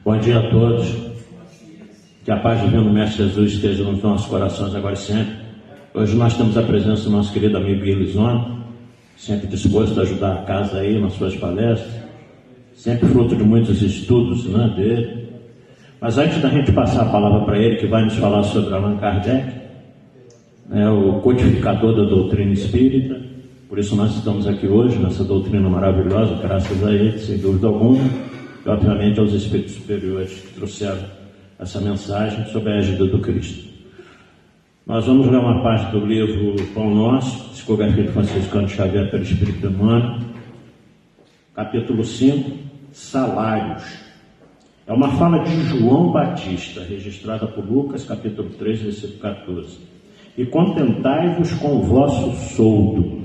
Bom dia a todos. Que a paz divina do Mestre Jesus esteja nos nossos corações agora e sempre. Hoje nós temos a presença do nosso querido amigo Elisona, sempre disposto a ajudar a casa aí nas suas palestras, sempre fruto de muitos estudos dele. Mas antes da gente passar a palavra para ele, que vai nos falar sobre Allan Kardec, o codificador da doutrina espírita, por isso nós estamos aqui hoje, nessa doutrina maravilhosa, graças a ele, sem dúvida alguma, e obviamente aos espíritos superiores que trouxeram essa mensagem sob a égide do Cristo. Nós vamos ler uma parte do livro Pão Nosso, psicografia de Franciscano Xavier pelo Espírito Emmanuel, capítulo 5, Salários. É uma fala de João Batista, registrada por Lucas, capítulo 3, versículo 14. E contentai-vos com o vosso soldo.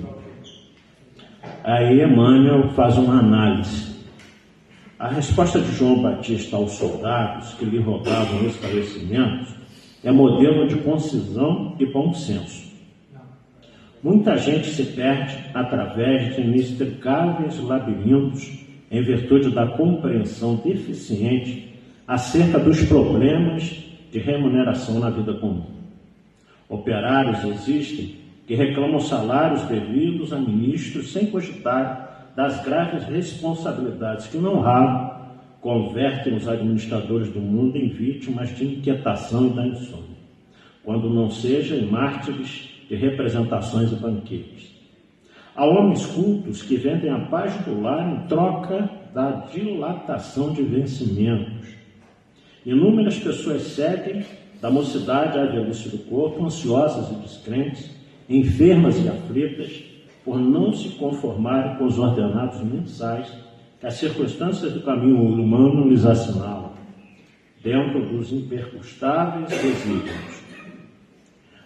Aí Emmanuel faz uma análise. A resposta de João Batista aos soldados que lhe rogavam esclarecimentos é modelo de concisão e bom senso. Muita gente se perde através de inextricáveis labirintos em virtude da compreensão deficiente acerca dos problemas de remuneração na vida comum. Operários existem que reclamam salários devidos a ministros sem cogitar das graves responsabilidades que não raro convertem os administradores do mundo em vítimas de inquietação e da insônia, quando não seja em mártires de representações e banquetes. Há homens cultos que vendem a paz do lar em troca da dilatação de vencimentos. Inúmeras pessoas seguem da mocidade à velhice do corpo, ansiosas e descrentes, enfermas e aflitas, por não se conformarem com os ordenados mensais que as circunstâncias do caminho humano lhes assinalam, dentro dos impercustáveis desígnios.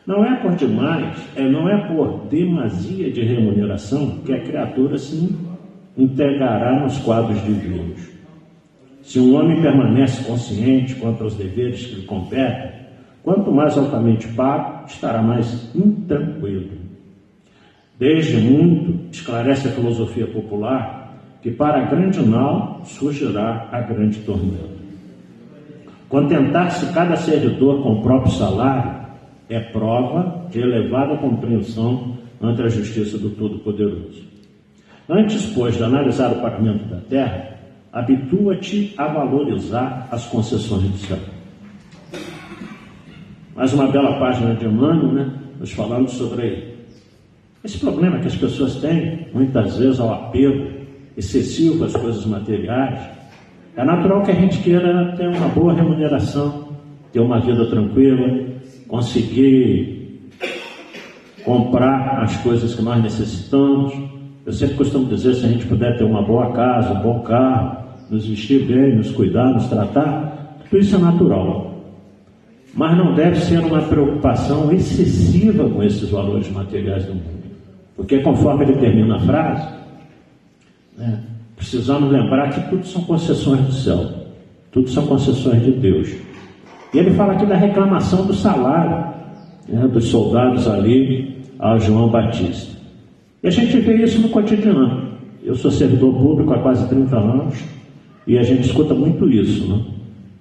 Não é por demais, não é por demasia de remuneração que a criatura se integrará nos quadros divinos. Se um homem permanece consciente quanto aos deveres que lhe competem, quanto mais altamente pago, estará mais intranquilo. Desde muito, esclarece a filosofia popular, que para a grande nau surgirá a grande tormenta. Contentar-se cada servidor com o próprio salário é prova de elevada compreensão ante a justiça do Todo-Poderoso. Antes, pois, de analisar o pagamento da terra, habitua-te a valorizar as concessões do céu. Mais uma bela página de Emmanuel, nos falando sobre esse problema que as pessoas têm, muitas vezes, ao apego excessivo às coisas materiais. É natural que a gente queira ter uma boa remuneração, ter uma vida tranquila, conseguir comprar as coisas que nós necessitamos. Eu sempre costumo dizer, se a gente puder ter uma boa casa, um bom carro, nos vestir bem, nos cuidar, nos tratar, tudo isso é natural. Mas não deve ser uma preocupação excessiva com esses valores materiais do mundo. Porque conforme ele termina a frase, precisamos lembrar que tudo são concessões do céu, tudo são concessões de Deus. E ele fala aqui da reclamação do salário dos soldados ali ao João Batista. E a gente vê isso no cotidiano. Eu sou servidor público há quase 30 anos e a gente escuta muito isso.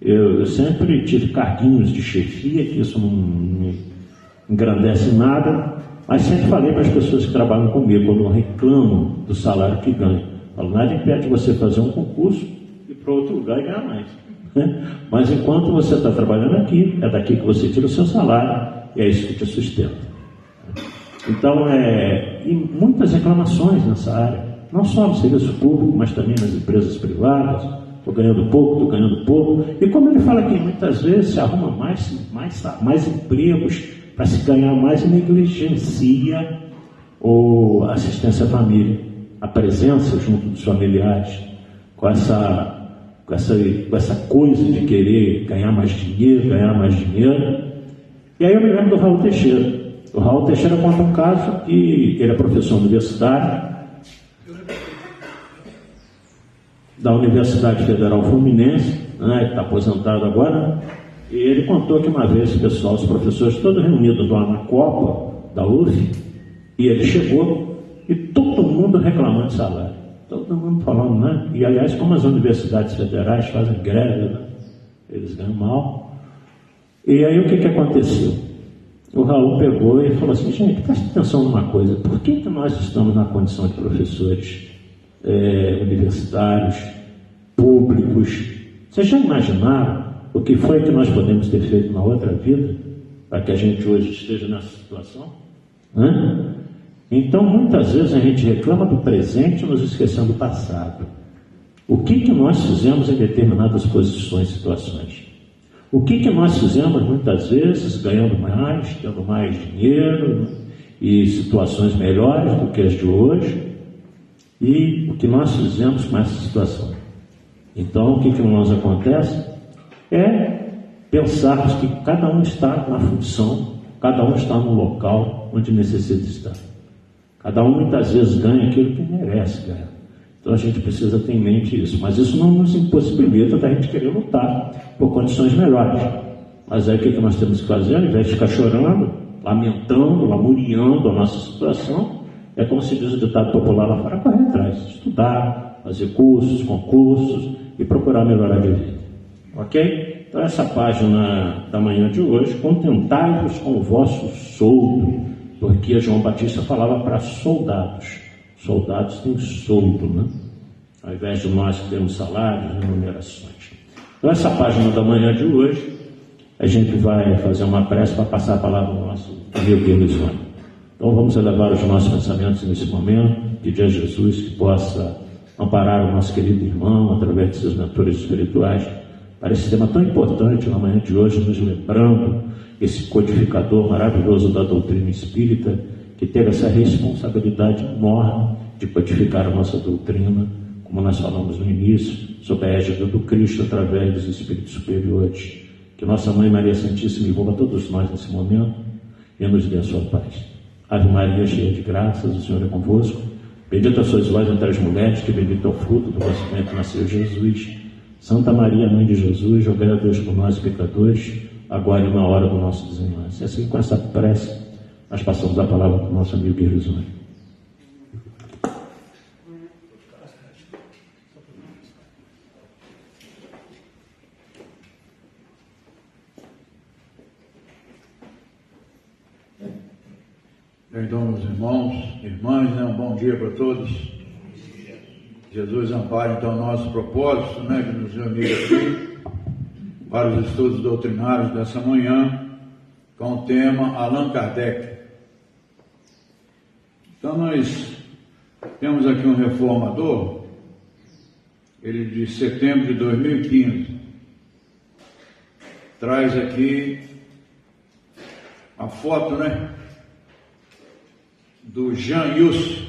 Eu sempre tive carguinhos de chefia, que isso não me engrandece nada. Mas sempre falei para as pessoas que trabalham comigo, quando reclamam do salário que ganham, falo, nada impede você fazer um concurso e ir para outro lugar e ganhar mais. Mas enquanto você está trabalhando aqui, é daqui que você tira o seu salário e é isso que te sustenta. Então, e muitas reclamações nessa área, não só no serviço público, mas também nas empresas privadas. Estou ganhando pouco. E como ele fala aqui, muitas vezes se arruma mais empregos para se ganhar mais, e negligencia a assistência à família, a presença junto dos familiares, com essa coisa de querer ganhar mais dinheiro. E aí eu me lembro do Raul Teixeira. O Raul Teixeira conta um caso que ele é professor universitário da Universidade Federal Fluminense, que está aposentado agora. E ele contou que uma vez o pessoal, os professores, todos reunidos lá na Copa da UF, e ele chegou e todo mundo reclamando de salário. Todo mundo falando, E aliás, como as universidades federais fazem greve, eles ganham mal. E aí o que aconteceu? O Raul pegou e falou assim: gente, presta atenção numa coisa, por que nós estamos na condição de professores universitários, públicos? Vocês já imaginaram o que foi que nós podemos ter feito na outra vida para que a gente hoje esteja nessa situação? Então, muitas vezes a gente reclama do presente, nos esquecendo do passado. O que nós fizemos em determinadas posições, situações? O que nós fizemos muitas vezes ganhando mais, tendo mais dinheiro e situações melhores do que as de hoje? E o que nós fizemos com essa situação? Então, o que nos acontece é pensarmos que cada um está na função, cada um está no local onde necessita estar. Cada um muitas vezes ganha aquilo que merece ganhar. Então a gente precisa ter em mente isso. Mas isso não nos impossibilita da gente querer lutar por condições melhores. Mas aí o que nós temos que fazer? Ao invés de ficar chorando, lamentando, lamuriando a nossa situação, é como se diz o ditado popular lá fora: correr atrás, estudar, fazer cursos, concursos e procurar melhorar de vida. Ok? Então essa página da manhã de hoje: contentai-vos com o vosso soldo, porque João Batista falava para soldados. Soldados têm soldo, né? Ao invés de nós que temos salários e remunerações. Então essa página da manhã de hoje, a gente vai fazer uma prece para passar a palavra ao nosso amigo Elisônio. Então vamos elevar os nossos pensamentos nesse momento, pedir a Jesus que possa amparar o nosso querido irmão através de seus mentores espirituais para esse tema tão importante na manhã de hoje, nos lembrando esse codificador maravilhoso da doutrina espírita, que teve essa responsabilidade enorme de codificar a nossa doutrina, como nós falamos no início, sob a égide do Cristo, através dos Espíritos superiores. Que Nossa Mãe Maria Santíssima envolva todos nós nesse momento e nos dê a sua paz. Ave Maria, cheia de graças, o Senhor é convosco. Bendita sois vós entre as mulheres, que bendito é o fruto do vosso ventre, nasceu Jesus. Santa Maria, Mãe de Jesus, rogai a Deus por nós, pecadores, agora e na hora do nosso desenlace. E assim, com essa prece, nós passamos a palavra para o nosso amigo Elisônio. Então, meus irmãos, irmãs, um bom dia para todos. Jesus ampare então nosso propósito, de nos reunir aqui para os estudos doutrinários dessa manhã, com o tema Allan Kardec. Então nós temos aqui um reformador, ele de setembro de 2015, traz aqui a foto, do Jean Hus.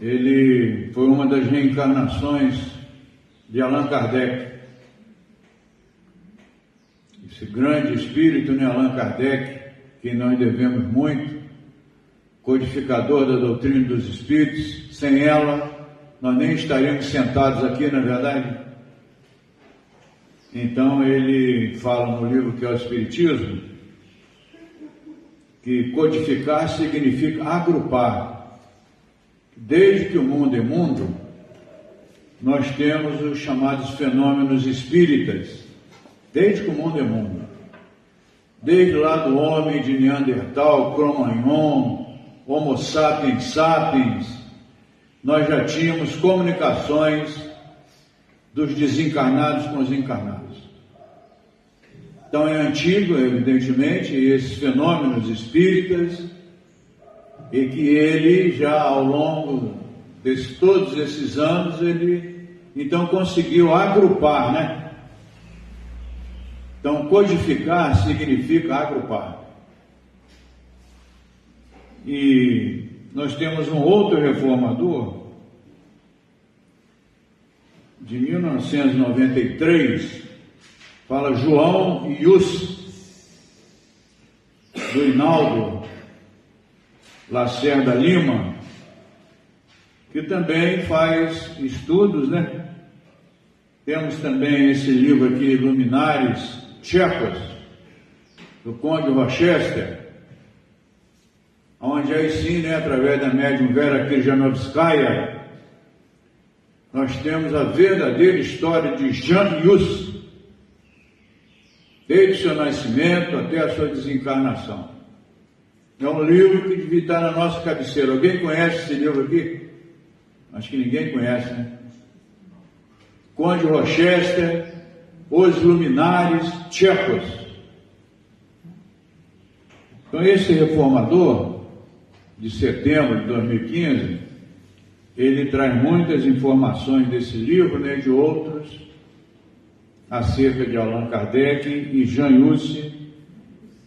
Ele foi uma das reencarnações de Allan Kardec. Esse grande espírito, Allan Kardec, que nós devemos muito, codificador da doutrina dos espíritos. Sem ela, nós nem estaríamos sentados aqui, não é verdade? Então ele fala no livro que é o Espiritismo, que codificar significa agrupar. Desde que o mundo é mundo, nós temos os chamados fenômenos espíritas, desde que o mundo é mundo. Desde lá do homem de Neandertal, Cro-Magnon, Homo sapiens sapiens, nós já tínhamos comunicações dos desencarnados com os encarnados. Então é antigo, evidentemente, esses fenômenos espíritas, e que ele já ao longo de todos esses anos, ele então conseguiu agrupar, Então codificar significa agrupar. E nós temos um outro reformador, de 1993, fala João Hus, do Hinaldo Lacerda Lima, que também faz estudos, Temos também esse livro aqui, Luminares Tchecos, do Conde Rochester, onde aí sim, através da médium Vera Krijanovskaya, nós temos a verdadeira história de Jean Hus, desde o seu nascimento até a sua desencarnação. É um livro que devia estar na nossa cabeceira. Alguém conhece esse livro aqui? Acho que ninguém conhece, né? Conde Rochester, Os Luminares Tchecos. Então, esse reformador, de setembro de 2015, ele traz muitas informações desse livro, né, de outros, acerca de Allan Kardec e Jean Hus,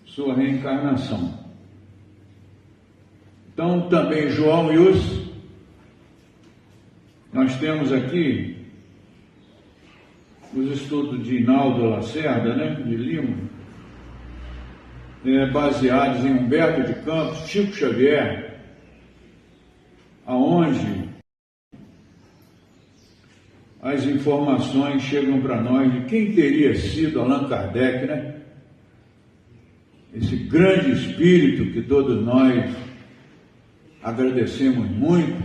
sua reencarnação. Então, também João Hus, nós temos aqui os estudos de Hinaldo Lacerda, né, de Lima, baseados em Humberto de Campos, Chico Xavier, aonde as informações chegam para nós de quem teria sido Allan Kardec, né? Esse grande espírito que todos nós agradecemos muito.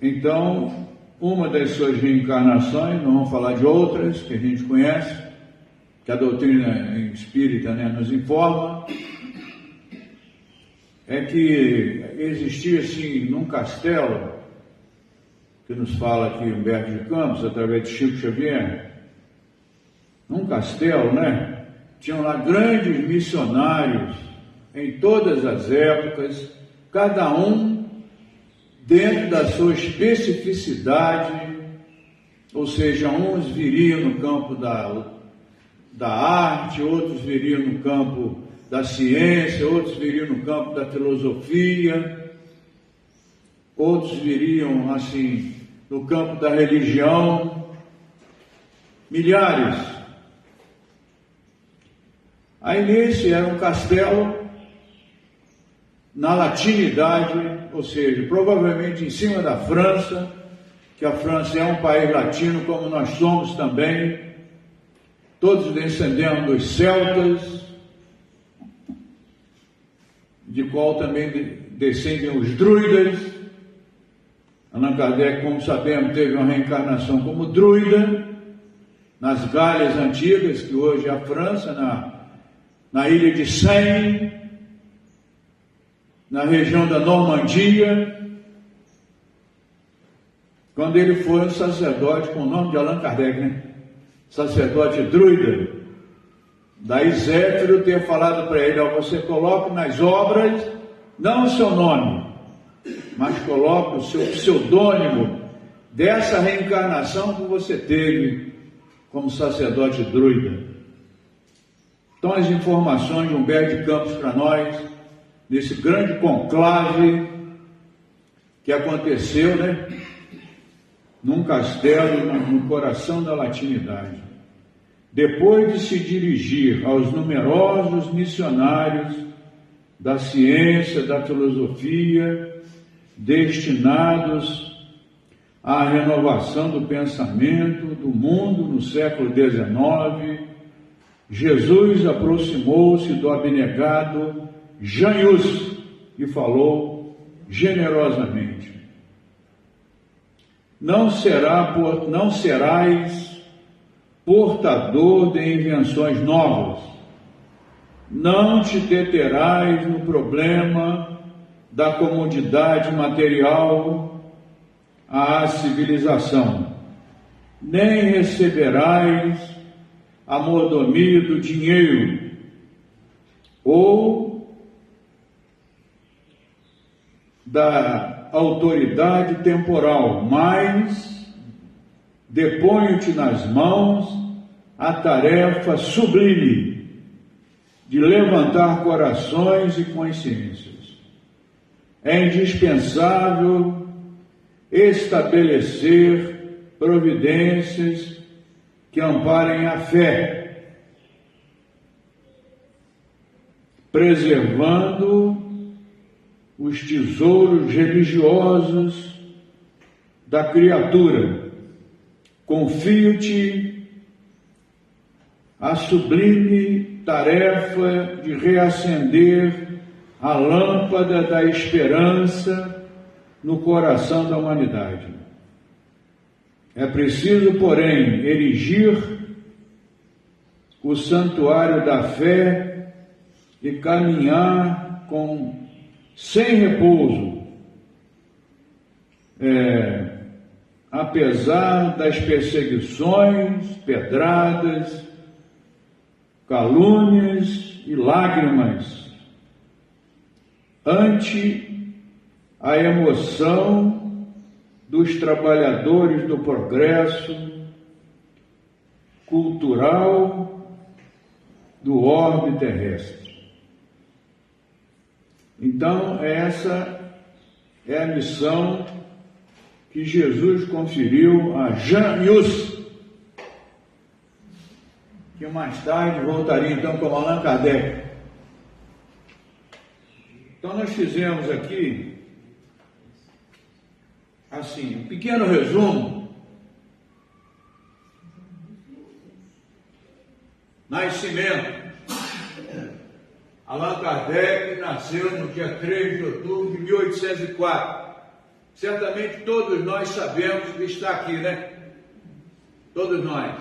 Então, uma das suas reencarnações, não vamos falar de outras que a gente conhece, que a doutrina espírita, né, nos informa, é que existia assim num castelo, que nos fala aqui Humberto de Campos, através de Chico Xavier, num castelo, né, tinham lá grandes missionários em todas as épocas, cada um dentro da sua especificidade, ou seja, uns viriam no campo da arte, outros viriam no campo da ciência, outros viriam no campo da filosofia, outros viriam, assim, no campo da religião, milhares. Aí nesse era um castelo, na latinidade, ou seja, provavelmente em cima da França, que a França é um país latino como nós somos também, todos descendemos dos celtas, de qual também descendem os druidas. Allan Kardec, como sabemos, teve uma reencarnação como druida, nas Galhas antigas, que hoje é a França, na ilha de Seine, na região da Normandia, quando ele foi um sacerdote com o nome de Allan Kardec, né? Sacerdote druida. Daí Zéfiro ter falado para ele: você coloca nas obras não o seu nome, mas coloca o seu pseudônimo dessa reencarnação que você teve como sacerdote druida. Então, as informações de Humberto de Campos para nós, nesse grande conclave que aconteceu, né, num castelo no coração da latinidade. Depois de se dirigir aos numerosos missionários da ciência, da filosofia, destinados à renovação do pensamento do mundo no século XIX, Jesus aproximou-se do abnegado Jean Hus e falou generosamente: não serás portador de invenções novas, não te deterás no problema da comodidade material à civilização, nem receberás a mordomia do dinheiro, ou da autoridade temporal, mas deponho-te nas mãos a tarefa sublime de levantar corações e consciências. É indispensável estabelecer providências que amparem a fé, preservando os tesouros religiosos da criatura. Confio-te a sublime tarefa de reacender a lâmpada da esperança no coração da humanidade. É preciso, porém, erigir o santuário da fé e caminhar sem repouso, apesar das perseguições, pedradas, calúnias e lágrimas, ante a emoção dos trabalhadores do progresso cultural do orbe terrestre. Então, essa é a missão que Jesus conferiu a Jean Hus, que mais tarde voltaria então com Allan Kardec. Então nós fizemos aqui, assim, um pequeno resumo. Nascimento. Allan Kardec nasceu no dia 3 de outubro de 1804. Certamente todos nós sabemos que está aqui, né? Todos nós.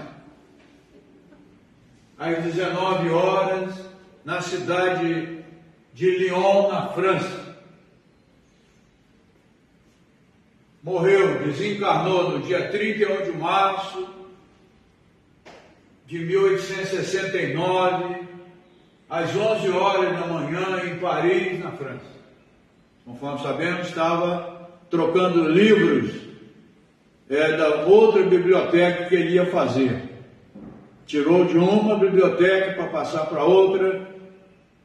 Às 19 horas, na cidade de Lyon, na França. Morreu, desencarnou no dia 31 de março de 1869, às 11 horas da manhã, em Paris, na França. Conforme sabemos, estava trocando livros da outra biblioteca que ele ia fazer. Tirou de uma biblioteca para passar para outra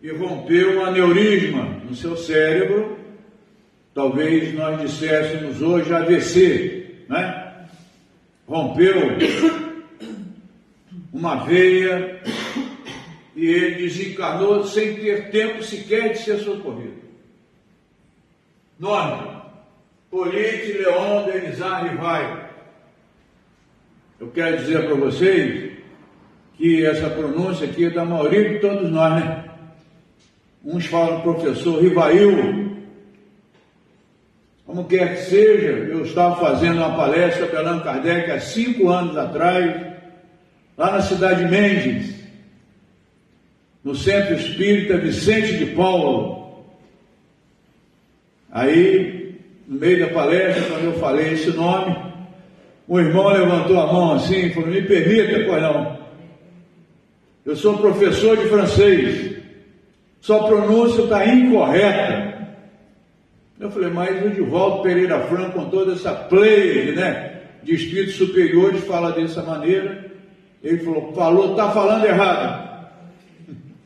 e rompeu um aneurisma no seu cérebro. Talvez nós disséssemos hoje AVC, né? Rompeu uma veia e ele desencarnou sem ter tempo sequer de ser socorrido. Nome: Hippolyte Léon Denisard Rivail. Eu quero dizer para vocês que essa pronúncia aqui é da maioria de todos nós, né? Uns falam professor Rivail. Como quer que seja, eu estava fazendo uma palestra para Allan Kardec há 5 anos atrás, lá na cidade de Mendes, no Centro Espírita Vicente de Paulo. Aí, no meio da palestra, quando eu falei esse nome, um irmão levantou a mão assim e falou: me permita, pois não. Eu sou professor de francês, sua pronúncia está incorreta. Eu falei: mas o Divaldo Pereira Franco, com toda essa play, né, de espíritos superiores, fala dessa maneira. Ele falou, está falando errado.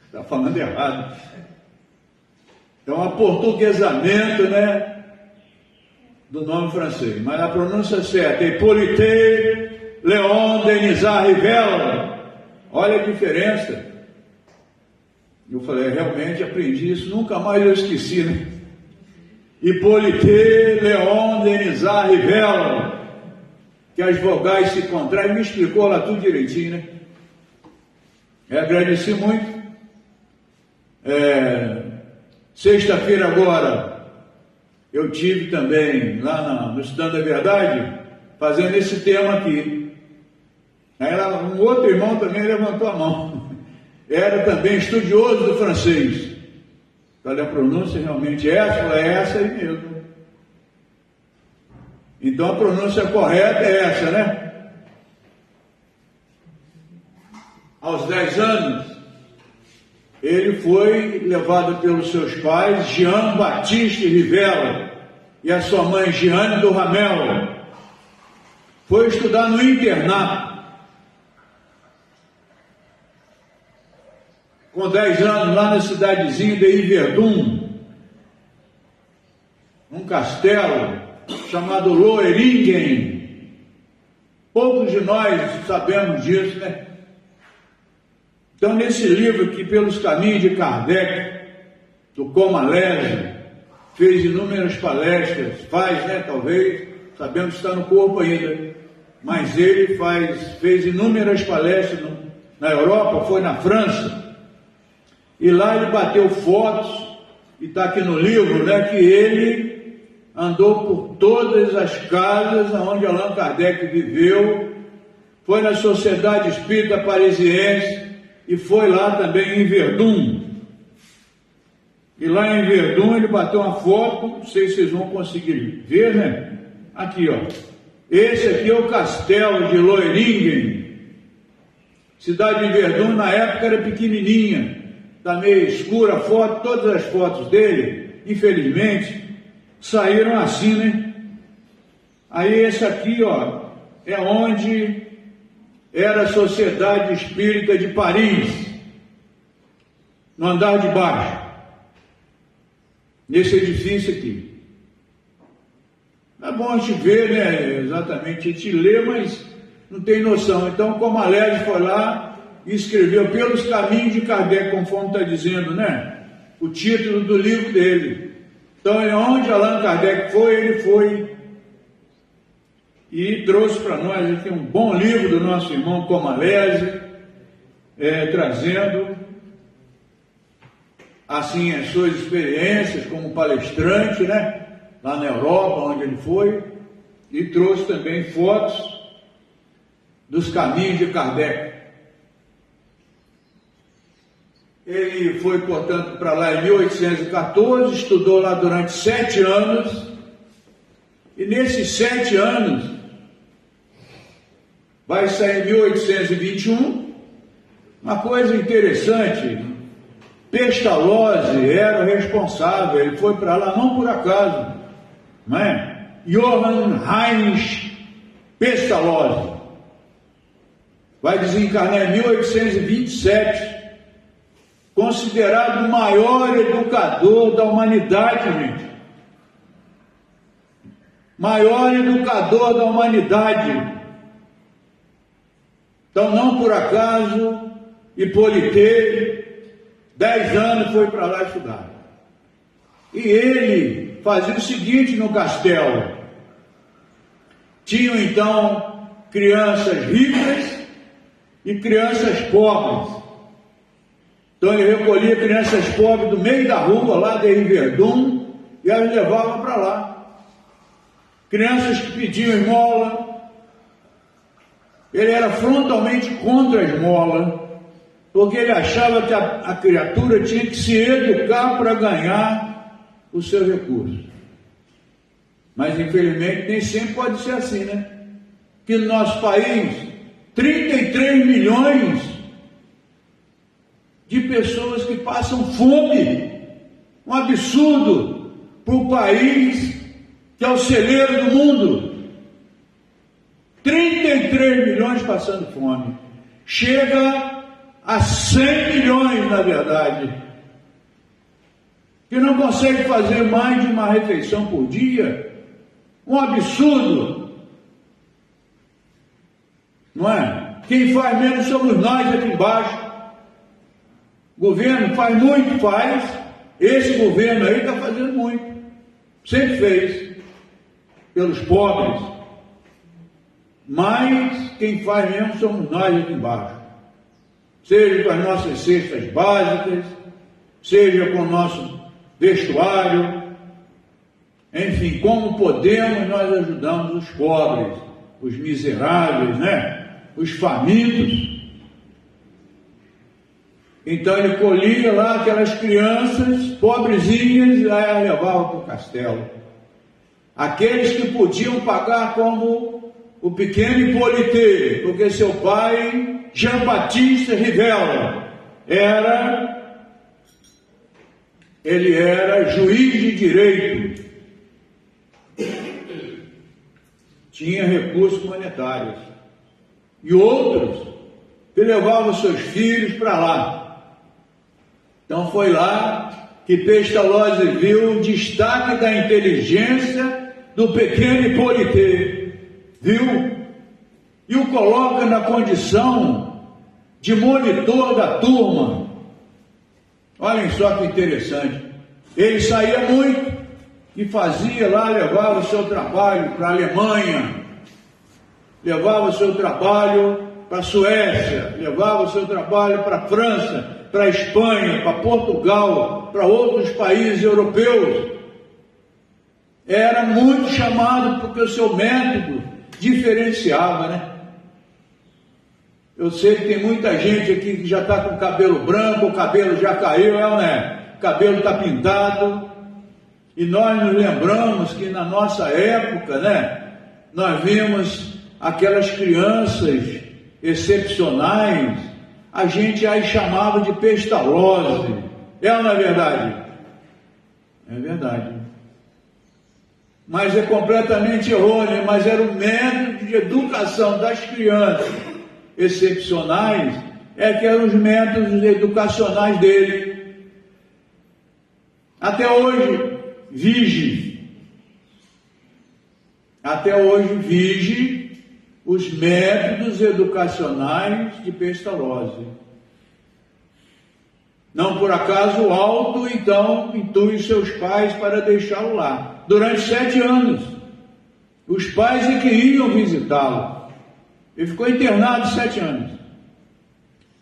Está falando errado. Então, aportuguesamento, né, do nome francês. Mas a pronúncia certa é Hippolyte Léon Denisard Rivail. Olha a diferença. Eu falei: realmente aprendi isso, nunca mais eu esqueci, né? Hippolyte Léon Denisard Rivail, que as vogais se contraem, me explicou lá tudo direitinho, né? Eu agradeci muito. Sexta-feira agora, eu tive também lá no Estudando a Verdade, fazendo esse tema aqui. Aí um outro irmão também levantou a mão. Era também estudioso do francês. Olha, a pronúncia realmente é essa aí mesmo. Então a pronúncia correta é essa, né? Aos 10 anos, ele foi levado pelos seus pais, Jean-Baptiste Rivail, e a sua mãe, Jeanne do Ramel. Foi estudar no internato. Com 10 anos, lá na cidadezinha de Yverdun, um castelo chamado Loheringen. Poucos de nós sabemos disso, né? Então, nesse livro que pelos caminhos de Kardec, do Comalese, fez inúmeras palestras, faz, né, talvez, sabemos que está no corpo ainda, mas ele fez inúmeras palestras na Europa, foi na França, e lá ele bateu fotos, e está aqui no livro, né, que ele andou por todas as casas onde Allan Kardec viveu, foi na Sociedade Espírita Parisiense e foi lá também em Verdun. E lá em Verdun ele bateu uma foto, não sei se vocês vão conseguir ver, né? Aqui, ó. Esse aqui é o castelo de Loiringen. Cidade de Verdun, na época era pequenininha, está meio escura a foto, todas as fotos dele, infelizmente, saíram assim, né? Aí esse aqui, ó, é onde era a Sociedade Espírita de Paris, no andar de baixo, nesse edifício aqui. É bom a gente ver, né, exatamente, a gente lê, mas não tem noção. Então, Comalese foi lá e escreveu Pelos Caminhos de Kardec, conforme está dizendo, né, o título do livro dele. Então, onde Allan Kardec foi, ele foi e trouxe para nós aqui um bom livro do nosso irmão Comalese, trazendo assim as suas experiências como palestrante, né, lá na Europa, onde ele foi, e trouxe também fotos dos caminhos de Kardec. Ele foi, portanto, para lá em 1814, estudou lá durante 7 anos, e nesses 7 anos, vai sair em 1821, uma coisa interessante, Pestalozzi era o responsável, ele foi para lá não por acaso, não é? Johann Heinrich Pestalozzi vai desencarnar em 1827, considerado o maior educador da humanidade, gente. Maior educador da humanidade. Então, não por acaso, Hippolyte, 10 anos foi para lá estudar. E ele fazia o seguinte no castelo. Tinham então crianças ricas e crianças pobres. Então ele recolhia crianças pobres do meio da rua, lá de Verdun, e as levava para lá. Crianças que pediam esmola. Ele era frontalmente contra a esmola, porque ele achava que a criatura tinha que se educar para ganhar o seu recurso. Mas, infelizmente, nem sempre pode ser assim, né? Que no nosso país, 33 milhões de pessoas que passam fome. Um absurdo para o país que é o celeiro do mundo. 33 milhões passando fome. Chega a 100 milhões, na verdade, que não consegue fazer mais de uma refeição por dia. Um absurdo, não é? Quem faz menos somos nós aqui embaixo. O governo faz muito, faz. Esse governo aí está fazendo muito. Sempre fez. Pelos pobres. Mas quem faz mesmo somos nós aqui embaixo. Seja com as nossas cestas básicas, seja com o nosso vestuário, enfim, como podemos nós ajudamos os pobres, os miseráveis, né? Os famintos. Então ele colhia lá aquelas crianças pobrezinhas e lá as levava para o castelo. Aqueles que podiam pagar, como o pequeno Hippolyte, porque seu pai, Jean-Baptiste Rivella, ele era juiz de direito, tinha recursos monetários, e outros que levavam seus filhos para lá. Então foi lá que Pestalozzi viu o destaque da inteligência do pequeno Hippolyte, viu? E o coloca na condição de monitor da turma. Olhem só que interessante. Ele saía muito e fazia lá, levava o seu trabalho para a Alemanha, levava o seu trabalho para a Suécia, levava o seu trabalho para a França, para a Espanha, para Portugal, para outros países europeus. era muito chamado porque o seu método diferenciava, né? Eu sei que tem muita gente aqui que já está com o cabelo branco, o cabelo já caiu, o cabelo está pintado, e nós nos lembramos que na nossa época, né, nós vimos aquelas crianças excepcionais, a gente aí chamava de pestalozzi. É ou não é verdade? É verdade. Mas é completamente errôneo, mas era o método de educação das crianças excepcionais, que eram os métodos educacionais dele. Até hoje, vige os métodos educacionais de Pestalozzi. Não por acaso o Alto, então, intui seus pais para deixá-lo lá. Durante 7 anos, os pais é que iam visitá-lo. Ele ficou internado 7 anos.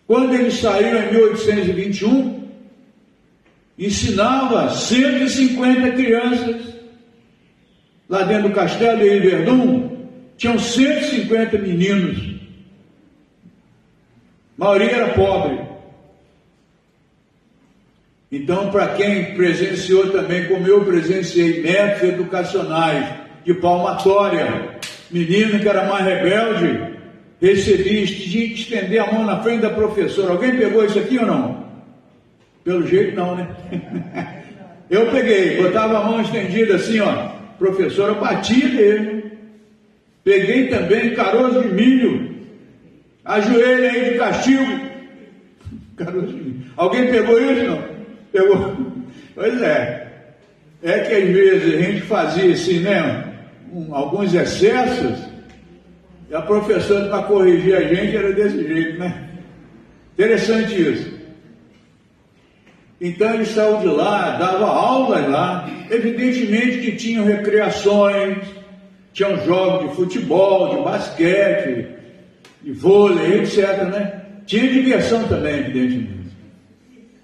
Quando ele saiu em 1821, ensinava 150 crianças. Lá dentro do castelo de Riverdun, tinham 150 meninos. A maioria era pobre. Então, para quem presenciou também, como eu presenciei, métodos educacionais de palmatória, menino que era mais rebelde, tinha que estender a mão na frente da professora. Alguém pegou isso aqui ou não? Pelo jeito não, né? Eu peguei, botava a mão estendida assim, ó. Professora, batia nele. Peguei também caroço de milho. Ajoelha aí de castigo. Caroço de milho. Alguém pegou isso, não? Pegou? Pois é. É que às vezes a gente fazia assim, né? Alguns excessos. E a professora, para corrigir a gente, era desse jeito, né? Interessante isso. Então ele saiu de lá, dava aulas lá. Evidentemente que tinham recreações, tinham jogos de futebol, de basquete, de vôlei, etc, né? Tinha diversão também, evidentemente.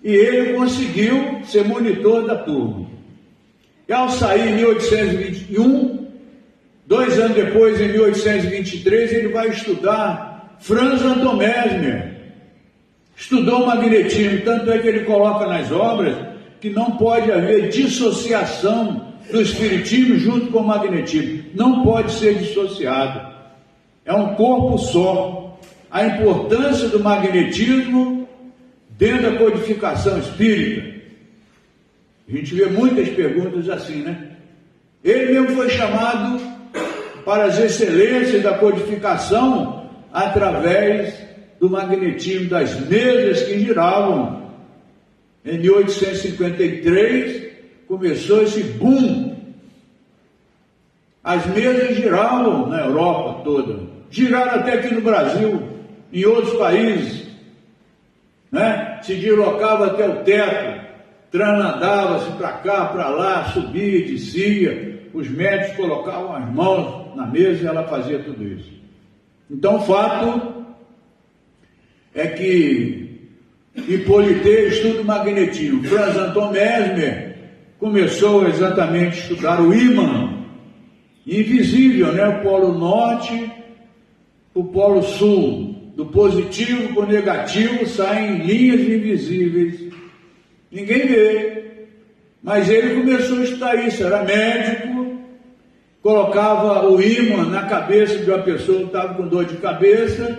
E ele conseguiu ser monitor da turma. E ao sair em 1821, 2 anos depois, em 1823, ele vai estudar Franz Anton Mesmer. Estudou o magnetismo, tanto é que ele coloca nas obras que não pode haver dissociação do espiritismo junto com o magnetismo. Não pode ser dissociado. É um corpo só. A importância do magnetismo dentro da codificação espírita. A gente vê muitas perguntas assim, né? Ele mesmo foi chamado para as excelências da codificação através do magnetismo das mesas que giravam. Em 1853 começou esse boom. As mesas giravam na Europa toda, giraram até aqui no Brasil, em outros países, né? Se deslocava até o teto, tranandava-se para cá, para lá, subia, descia, os médicos colocavam as mãos na mesa e ela fazia tudo isso. Então o fato é que Hippolyte estuda o magnetismo. Franz Anton Mesmer começou exatamente a estudar o ímã invisível, né? O polo norte, o polo sul, do positivo para o negativo saem linhas invisíveis, ninguém vê, mas ele começou a estudar isso, era médico, colocava o ímã na cabeça de uma pessoa que estava com dor de cabeça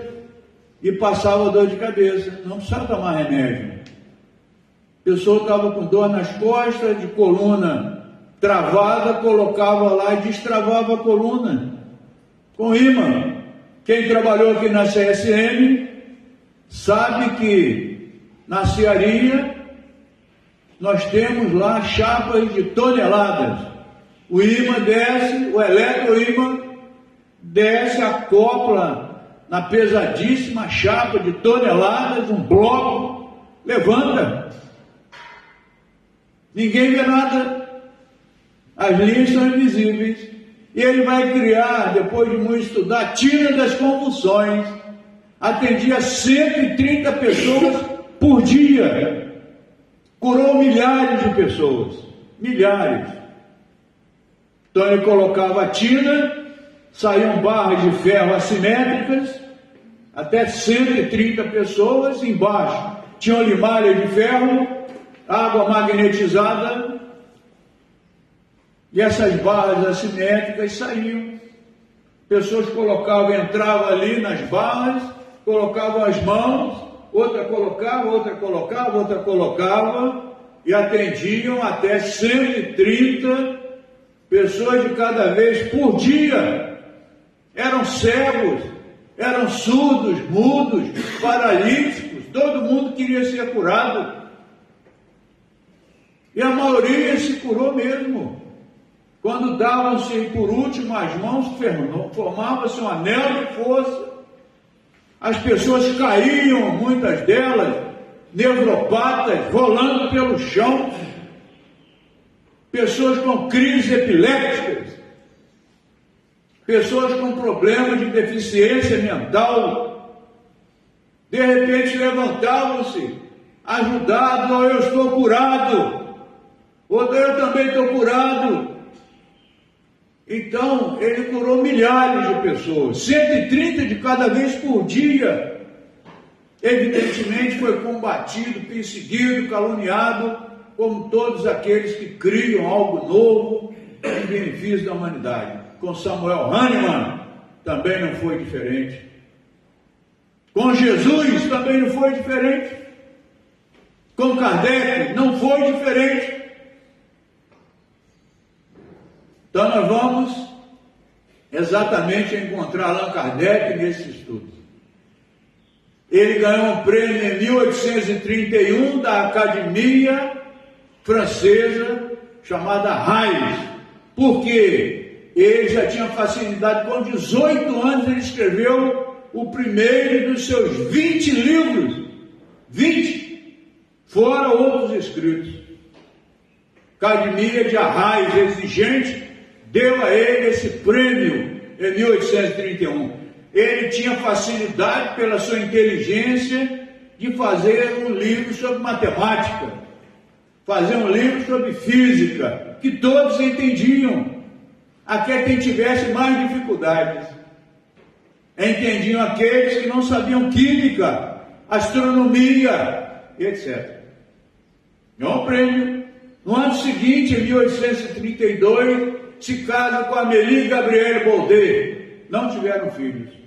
e passava dor de cabeça, não precisava tomar remédio. A pessoa estava com dor nas costas, de coluna travada, colocava lá e destravava a coluna com ímã. Quem trabalhou aqui na CSM sabe que na Cearia nós temos lá chapas de toneladas. O ímã desce, o eletroímã desce, acopla na pesadíssima chapa de toneladas, um bloco, levanta. Ninguém vê nada. As linhas são invisíveis. E ele vai criar, depois de muito estudar, tira das convulsões. Atendia 130 pessoas por dia. Curou milhares de pessoas. Milhares. Então ele colocava a tina, saíam barras de ferro assimétricas, até 130 pessoas, embaixo tinham limalha de ferro, água magnetizada, e essas barras assimétricas saíam. Pessoas colocavam, entravam ali nas barras, colocavam as mãos, outra colocava, outra colocava, outra colocava, e atendiam até 130 pessoas de cada vez por dia. Eram cegos, eram surdos, mudos, paralíticos, todo mundo queria ser curado. E a maioria se curou mesmo. Quando davam-se por último as mãos, formava-se um anel de força. As pessoas caíam, muitas delas, nevropatas, rolando pelo chão. Pessoas com crises epilépticas. Pessoas com problemas de deficiência mental. De repente levantavam-se, ajudados, oh, eu estou curado. Outro, eu também estou curado. Então, ele curou milhares de pessoas, 130 de cada vez por dia. Evidentemente foi combatido, perseguido, caluniado, como todos aqueles que criam algo novo em benefício da humanidade. Com Samuel Hahnemann também não foi diferente. Com Jesus também não foi diferente. Com Kardec não foi diferente. Então nós vamos exatamente encontrar Allan Kardec nesse estudo. Ele ganhou um prêmio em 1831 da Academia Francesa, chamada Reis, porque ele já tinha facilidade, com 18 anos ele escreveu o primeiro dos seus 20 livros, 20, fora outros escritos. Academia de Arraiz, exigente, deu a ele esse prêmio em 1831. Ele tinha facilidade, pela sua inteligência, de fazer um livro sobre matemática, fazer um livro sobre física, que todos entendiam, até quem tivesse mais dificuldades. Entendiam aqueles que não sabiam química, astronomia, etc. Ganhou um prêmio. No ano seguinte, em 1832, se casa com Amélie Gabrielle Baudet. Não tiveram filhos.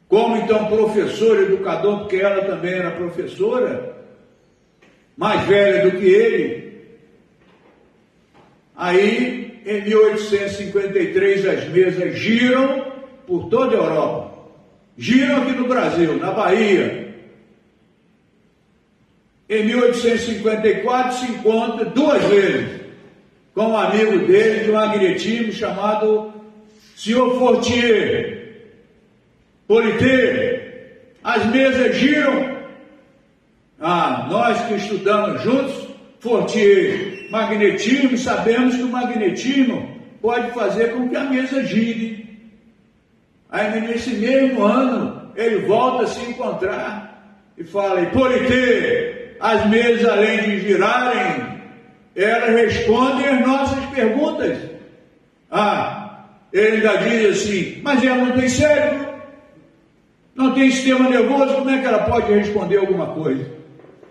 Como então professor, educador, porque ela também era professora, mais velha do que ele. Aí, em 1853, as mesas giram por toda a Europa. Giram aqui no Brasil, na Bahia. Em 1854 se encontra duas vezes com um amigo dele de magnetismo chamado Sr. Fortier. Polité, as mesas giram. Nós que estudamos juntos, Fortier, magnetismo, sabemos que o magnetismo pode fazer com que a mesa gire. Aí nesse mesmo ano, ele volta a se encontrar e fala: Polité, as mesas, além de girarem, elas respondem as nossas perguntas. Ele ainda diz assim: mas ela não tem cérebro, não tem sistema nervoso, como é que ela pode responder alguma coisa?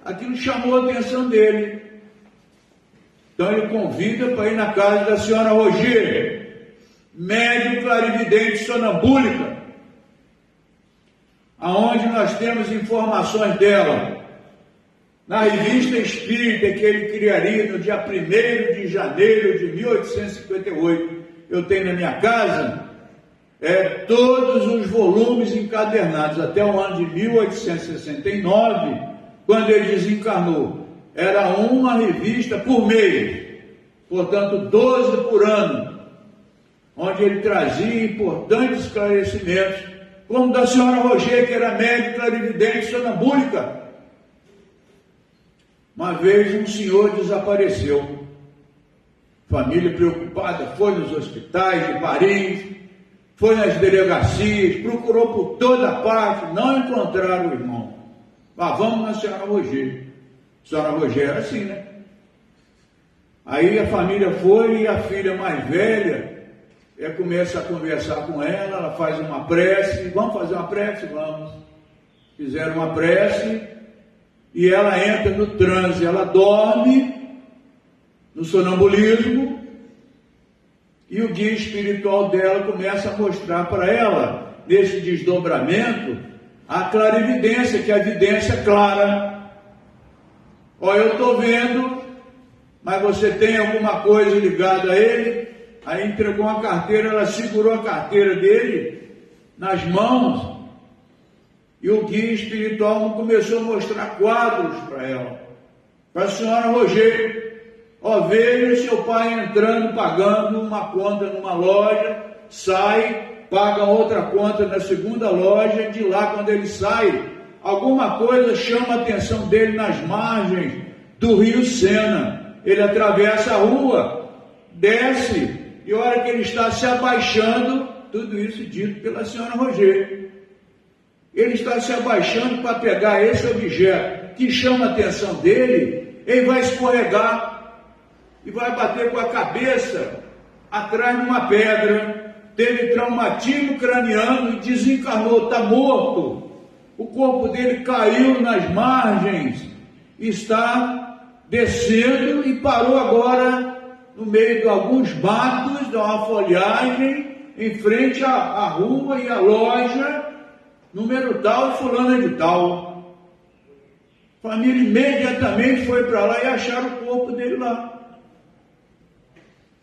Aquilo chamou a atenção dele. Então ele convida para ir na casa da senhora Roger, médium clarividente sonambúlica, aonde nós temos informações dela na revista Espírita que ele criaria no dia 1º de janeiro de 1858. Eu tenho na minha casa todos os volumes encadernados até o ano de 1869, quando ele desencarnou. Era uma revista por mês, portanto 12 por ano, onde ele trazia importantes esclarecimentos, como da senhora Roger, que era médium clarividente sonambúlica. Uma vez um senhor desapareceu. Família preocupada foi nos hospitais de Paris, foi nas delegacias, procurou por toda parte, não encontraram o irmão. Vamos na senhora Roger. A senhora Roger era assim, né? Aí a família foi e a filha mais velha começa a conversar com ela faz uma prece. Vamos fazer uma prece? Vamos. Fizeram uma prece e ela entra no transe, ela dorme no sonambulismo e o guia espiritual dela começa a mostrar para ela, nesse desdobramento, a clarividência, que é a evidência clara. Ó, eu estou vendo, mas você tem alguma coisa ligada a ele? Aí entregou uma carteira, ela segurou a carteira dele nas mãos e o guia espiritual começou a mostrar quadros para ela. Para a senhora Rogério, ó, veja seu pai entrando, pagando uma conta numa loja, sai, paga outra conta na segunda loja, de lá quando ele sai, alguma coisa chama a atenção dele nas margens do rio Sena. Ele atravessa a rua, desce, e a hora que ele está se abaixando, tudo isso dito pela senhora Rogério, ele está se abaixando para pegar esse objeto que chama a atenção dele, ele vai escorregar e vai bater com a cabeça atrás de uma pedra, teve traumatismo craniano e desencarnou, está morto. O corpo dele caiu nas margens, está descendo e parou agora no meio de alguns matos, de uma folhagem, em frente à rua e à loja, número tal, fulana de tal. A família imediatamente foi para lá e acharam o corpo dele lá.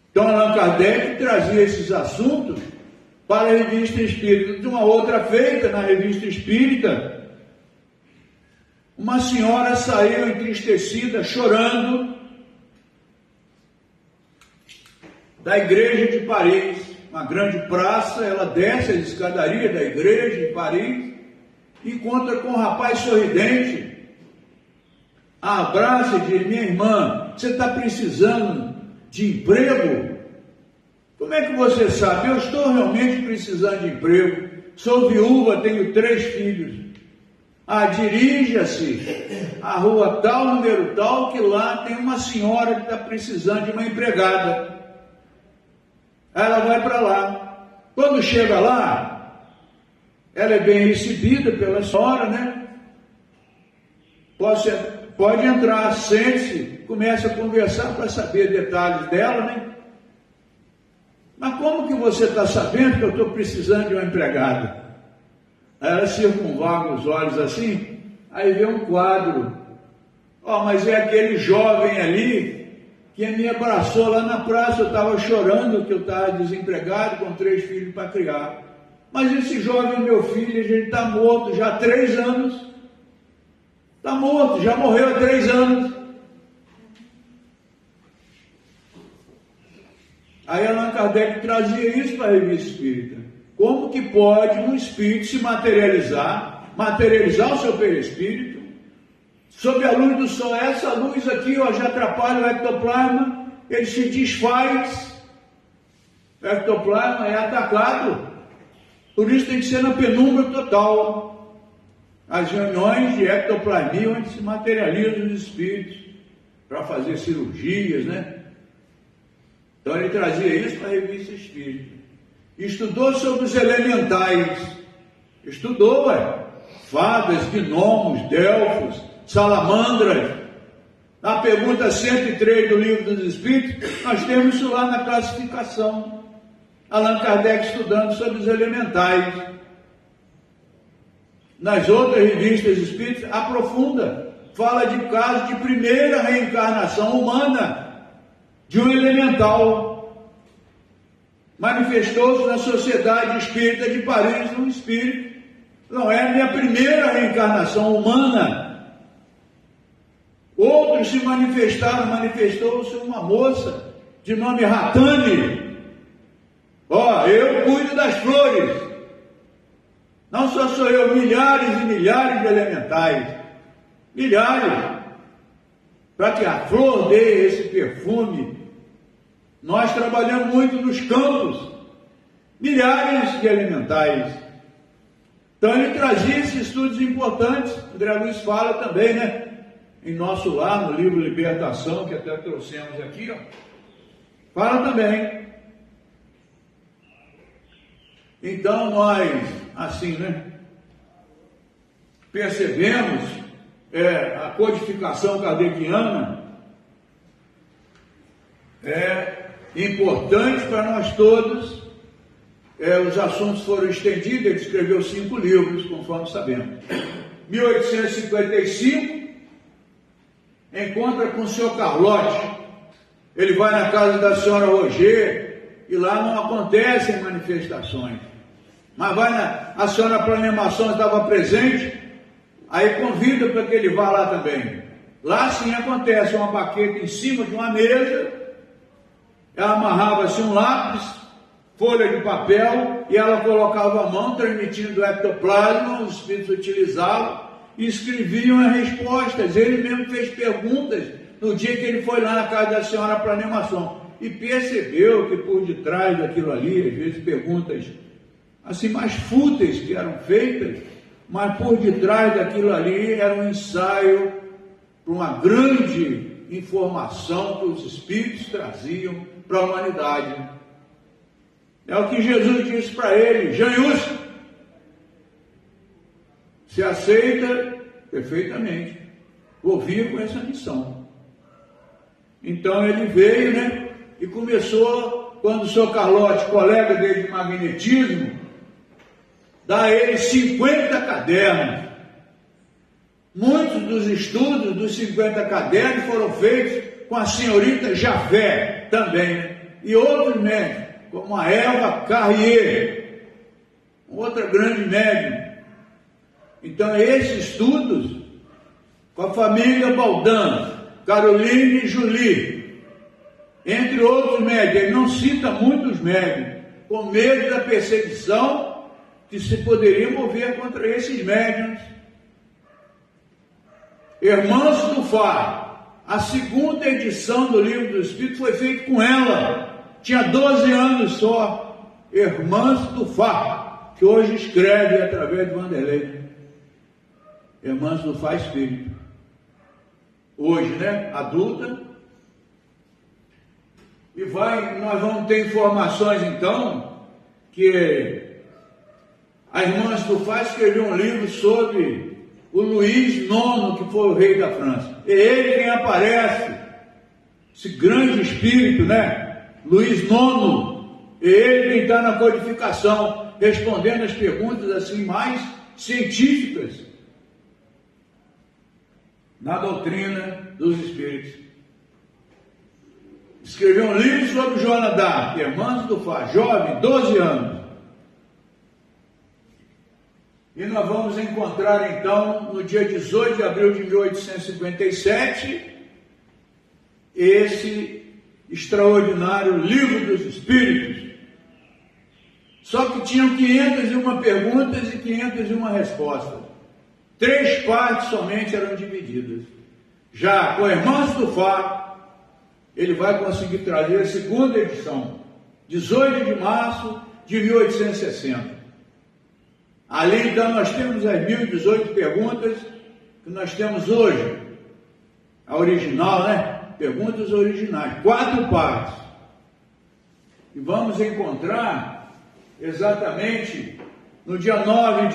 Então Allan Kardec trazia esses assuntos para a Revista Espírita. De uma outra feita na Revista Espírita, uma senhora saiu entristecida, chorando, da igreja de Paris, uma grande praça. Ela desce as escadarias da igreja de Paris, encontra com um rapaz sorridente, a abraça e diz: minha irmã, você está precisando de emprego? Como é que você sabe? Eu estou realmente precisando de emprego, sou viúva, tenho 3 filhos. Dirija-se à rua tal, número tal, que lá tem uma senhora que está precisando de uma empregada. Ela vai para lá. Quando chega lá, ela é bem recebida pela senhora, né? Pode entrar, sente-se, começa a conversar para saber detalhes dela, né? Mas como que você está sabendo que eu estou precisando de uma empregada? Ela circunvala os olhos assim, aí vê um quadro. Mas é aquele jovem ali que me abraçou lá na praça. Eu estava chorando que eu estava desempregado com 3 filhos para criar. Mas esse jovem, meu filho, ele está morto já há 3 anos. Está morto, já morreu há 3 anos. Aí Allan Kardec trazia isso para a Revista Espírita. Como que pode um espírito se materializar o seu perispírito, sob a luz do sol? Essa luz aqui, já atrapalha o ectoplasma, ele se desfaz, o ectoplasma é atacado, por isso tem que ser na penumbra total. As reuniões de ectoplasmia, onde se materializam os espíritos, para fazer cirurgias, né? Então ele trazia isso para a Revista Espírita. Estudou sobre os elementais, estudou, fadas, gnomos, delfos, salamandras. Na pergunta 103 do Livro dos Espíritos, nós temos isso lá na classificação. Allan Kardec estudando sobre os elementais. Nas outras revistas espíritas, aprofunda, fala de casos de primeira reencarnação humana de um elemental. Manifestou-se na Sociedade Espírita de Paris um espírito. Não é a minha primeira reencarnação humana. Outros se manifestaram, manifestou-se uma moça de nome Ratani. Eu cuido das flores. Não só sou eu, milhares e milhares de elementais. Milhares. Para que a flor dê esse perfume. Nós trabalhamos muito nos campos, milhares de elementais. Então ele trazia esses estudos importantes. André Luiz fala também, né? em Nosso Lar, no livro Libertação, que até trouxemos aqui, ó, fala também. Então nós, assim, né, percebemos a codificação kardeciana é importante para nós todos. Os assuntos foram estendidos, ele escreveu 5 livros, conforme sabemos. 1855, encontra com o senhor Carlotti, ele vai na casa da senhora Roger, e lá não acontecem manifestações, mas a senhora Planemação estava presente, aí convida para que ele vá lá também. Lá sim acontece uma baqueta em cima de uma mesa, ela amarrava-se um lápis, folha de papel, e ela colocava a mão, transmitindo o ectoplasma, os espíritos utilizavam e escreviam as respostas. Ele mesmo fez perguntas no dia que ele foi lá na casa da senhora Planemação e percebeu que por detrás daquilo ali, às vezes perguntas assim mais fúteis que eram feitas, mas por detrás daquilo ali era um ensaio para uma grande informação que os espíritos traziam para a humanidade. É o que Jesus disse para ele: Janhus, se aceita perfeitamente, vou vir com essa missão. Então ele veio, né, e começou, quando o senhor Carlotti, colega dele de magnetismo, dá a ele 50 cadernos. Muitos dos estudos dos 50 cadernos foram feitos com a senhorita Javé também, né? E outros médicos, como a Eva Carrier, outra grande médium. Então, esses estudos, com a família Baldan, Caroline e Julie, entre outros médios, ele não cita muitos médios, com medo da perseguição que se poderia mover contra esses médiuns. Irmãs do Fá, a segunda edição do Livro do Espírito foi feita com ela. Tinha 12 anos só, Irmãs do Fá, que hoje escreve através de Vanderlei. Irmãs do Fá Espírito. Hoje, né? Adulta. E nós vamos ter informações então, que a Irmãs do Fá escreveu um livro sobre o Luís IX, que foi o rei da França. É ele quem aparece, esse grande espírito, né? Luís IX, ele quem está na codificação, respondendo as perguntas assim mais científicas na doutrina dos espíritos. Escreveu um livro sobre Joana d'Arc, Irmãs do Fá, jovem, 12 anos. E nós vamos encontrar então, no dia 18 de abril de 1857, esse extraordinário Livro dos Espíritos. Só que tinham 501 perguntas e 501 respostas. 3 partes somente eram divididas. Já com Irmãs do Fá, ele vai conseguir trazer a segunda edição, 18 de março de 1860. Ali então nós temos as 1018 perguntas que nós temos hoje. A original, né? Perguntas originais, 4 partes. E vamos encontrar exatamente no dia 9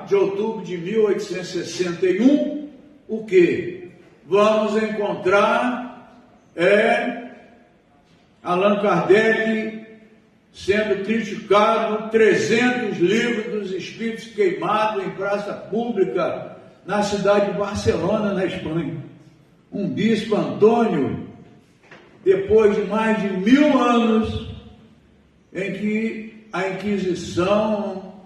de outubro de 1861, o que? Vamos encontrar Allan Kardec sendo criticado, 300 livros dos espíritos queimados em praça pública na cidade de Barcelona, na Espanha. Um bispo Antônio, depois de mais de 1000 anos em que a Inquisição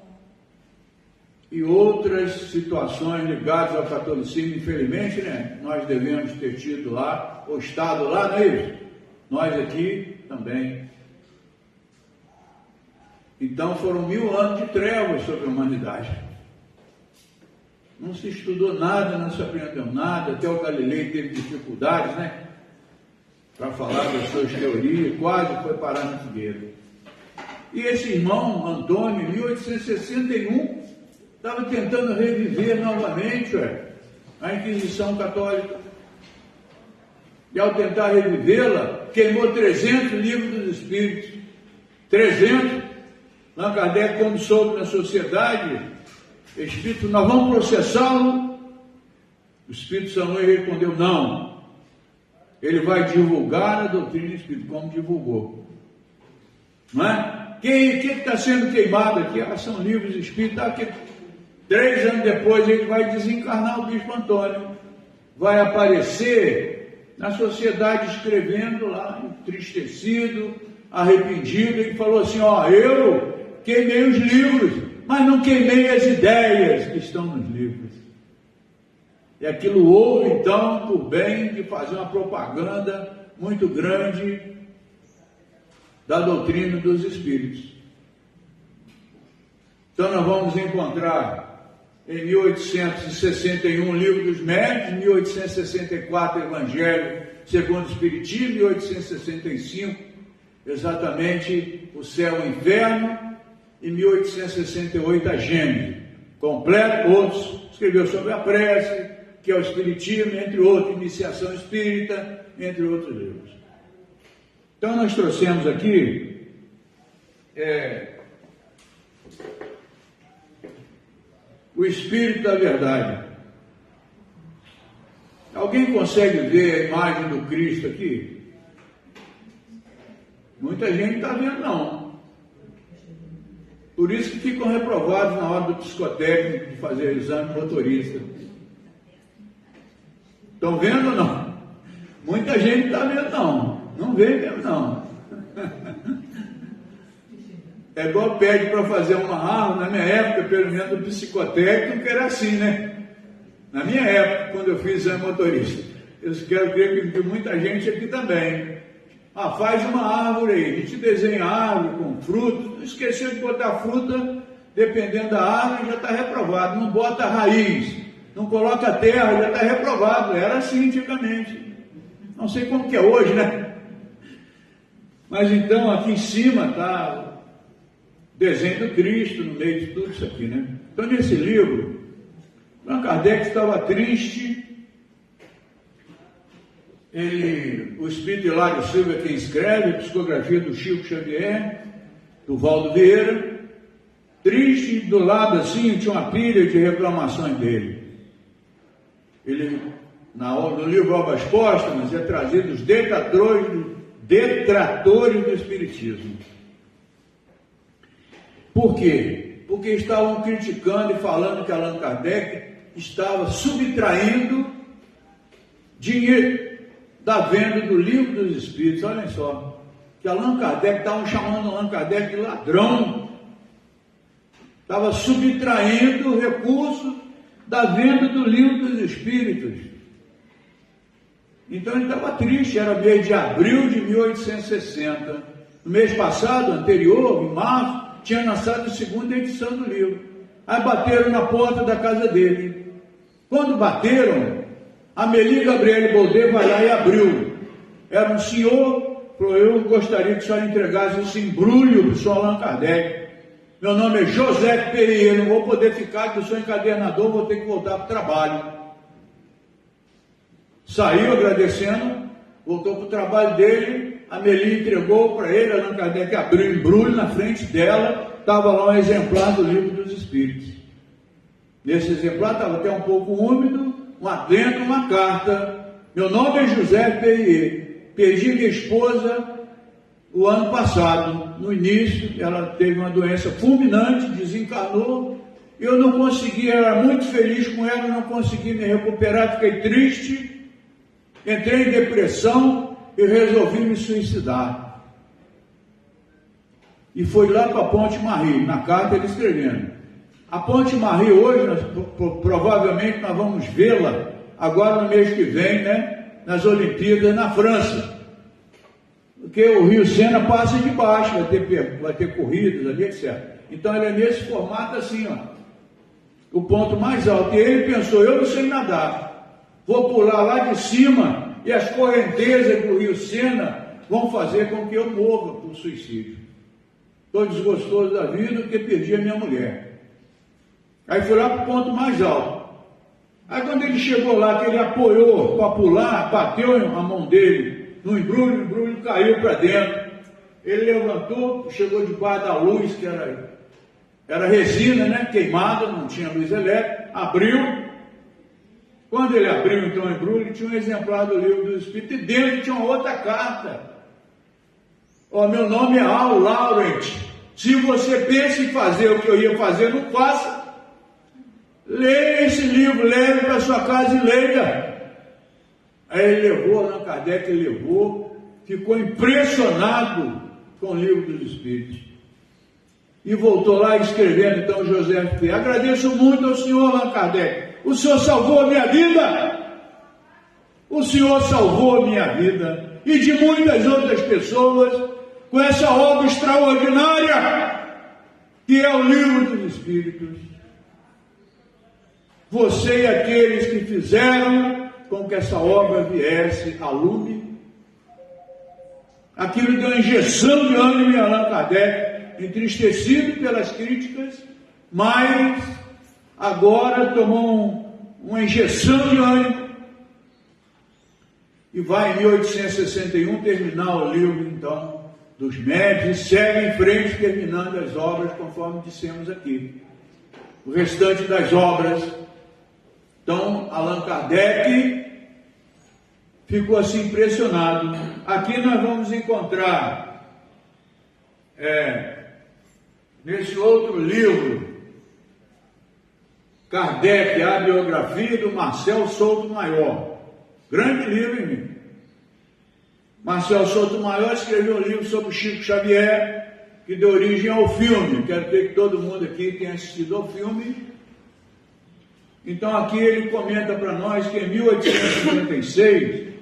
e outras situações ligadas ao catolicismo, infelizmente, né, nós devemos ter tido lá, ou estado lá, não é isso? Nós aqui também. Então foram 1000 anos de trevas sobre a humanidade. Não se estudou nada, não se aprendeu nada, até o Galileu teve dificuldades, né? Para falar das suas teorias, quase foi parar na fogueira. E esse irmão Antônio, em 1861, estava tentando reviver novamente a Inquisição Católica. E ao tentar revivê-la, queimou 300 livros dos Espíritos. 300. Allan Kardec, quando soube na sociedade, Espírito, nós vamos processá-lo. O Espírito Santo respondeu, não. Ele vai divulgar a doutrina espírita, como divulgou. Não é? Quem está sendo queimado aqui? São livros espíritas. Aqui, 3 anos depois ele vai desencarnar, o Bispo Antônio. Vai aparecer na sociedade escrevendo lá, entristecido, arrependido. Ele falou assim, eu queimei os livros, mas não queimei as ideias que estão nos livros. E aquilo houve, então, por bem de fazer uma propaganda muito grande da doutrina dos Espíritos. Então, nós vamos encontrar em 1861 o Livro dos Médiuns, 1864 Evangelho segundo o Espiritismo, 1865 exatamente o Céu e o Inferno, e 1868 a Gênese. Completo, outros escreveu sobre a prece, que é o Espiritismo, entre outros, Iniciação Espírita, entre outros livros. Então nós trouxemos aqui o Espírito da Verdade. Alguém consegue ver a imagem do Cristo aqui? Muita gente não está vendo, não. Por isso que ficam reprovados na hora do psicotécnico de fazer exame motorista. Estão vendo ou não? Muita gente não está vendo, não. Não vê mesmo, não. É igual pede para fazer uma árvore. Na minha época, pelo menos o psicotécnico era assim, né? Na minha época, quando eu fiz exame motorista, eu quero crer que muita gente aqui também. Faz uma árvore aí, a gente desenha a árvore com frutos, não esqueceu de botar fruta, dependendo da árvore, já está reprovado. Não bota raiz, não coloca terra, já está reprovado. Era assim antigamente. Não sei como que é hoje, né? Mas então, aqui em cima está o desenho do Cristo, no meio de tudo isso aqui, né? Então, nesse livro, Allan Kardec estava triste. O Espírito Hilário Silva é quem escreve, a psicografia do Chico Xavier, do Valdo Vieira. Triste, do lado assim, tinha uma pilha de reclamações dele. Ele, no livro Obras Póstumas, é trazido os detratores do Espiritismo. Por quê? Porque estavam criticando e falando que Allan Kardec estava subtraindo dinheiro da venda do Livro dos Espíritos. Olhem só, que Allan Kardec, estavam chamando Allan Kardec de ladrão, estava subtraindo recursos da venda do Livro dos Espíritos. Então ele estava triste. Era mês de abril de 1860. No mês passado, anterior, em março, tinha lançado a 2ª edição do livro. Aí bateram na porta da casa dele. Quando bateram, a Amélie Gabriele Baudet vai lá e abriu. Era um senhor, falou, eu gostaria que o senhor entregasse esse embrulho para o senhor Allan Kardec. Meu nome é José Perrier, não vou poder ficar, que eu sou encadernador, vou ter que voltar para o trabalho. Saiu agradecendo, voltou para o trabalho dele, a Amélie entregou para ele, Allan Kardec abriu o embrulho na frente dela, estava lá um exemplar do Livro dos Espíritos. Nesse exemplar estava até um pouco úmido, dentro uma carta. Meu nome é José Perrier, perdi minha esposa o ano passado, no início, ela teve uma doença fulminante, desencarnou, eu não consegui, era muito feliz com ela, não consegui me recuperar, fiquei triste, entrei em depressão e resolvi me suicidar. E foi lá para a Ponte Marie, na carta ele escrevendo. A Ponte Marie hoje, provavelmente nós vamos vê-la agora no mês que vem, né, nas Olimpíadas na França. Porque o Rio Sena passa de baixo, vai ter corridas ali, etc. Então ele é nesse formato assim, o ponto mais alto. E ele pensou, eu não sei nadar, vou pular lá de cima e as correntezas do Rio Sena vão fazer com que eu morra por suicídio. Estou desgostoso da vida porque perdi a minha mulher. Aí fui lá para o ponto mais alto. Aí quando ele chegou lá, que ele apoiou para pular, bateu a mão dele no embrulho, o embrulho caiu para dentro. Ele levantou, chegou debaixo da luz, que era resina, né, queimada, não tinha luz elétrica, abriu. Quando ele abriu então o embrulho, tinha um exemplar do livro do Espírito, e dentro tinha uma outra carta. Ó, meu nome é Al Laurent. Se você pensa em fazer o que eu ia fazer, não faça. Leia esse livro, leve para sua casa e leia. Aí ele levou, Allan Kardec levou, ficou impressionado com o livro dos Espíritos. E voltou lá escrevendo, então, José F. Agradeço muito ao senhor Allan Kardec. O senhor salvou a minha vida. O senhor salvou a minha vida. E de muitas outras pessoas, com essa obra extraordinária, que é o livro dos Espíritos. Você e aqueles que fizeram com que essa obra viesse a lume. Aquilo deu uma injeção de ânimo em Allan Kardec, entristecido pelas críticas, mas agora tomou uma injeção de ânimo e vai em 1861 terminar o livro, então, dos médios e segue em frente, terminando as obras, conforme dissemos aqui. O restante das obras. Então, Allan Kardec ficou assim impressionado. Aqui nós vamos encontrar, nesse outro livro, Kardec, a biografia do Marcel Sotomayor. Grande livro, hein, meu? Marcel Sotomayor escreveu um livro sobre Chico Xavier, que deu origem ao filme. Quero ver que todo mundo aqui tenha assistido ao filme. Então aqui ele comenta para nós que em 1856,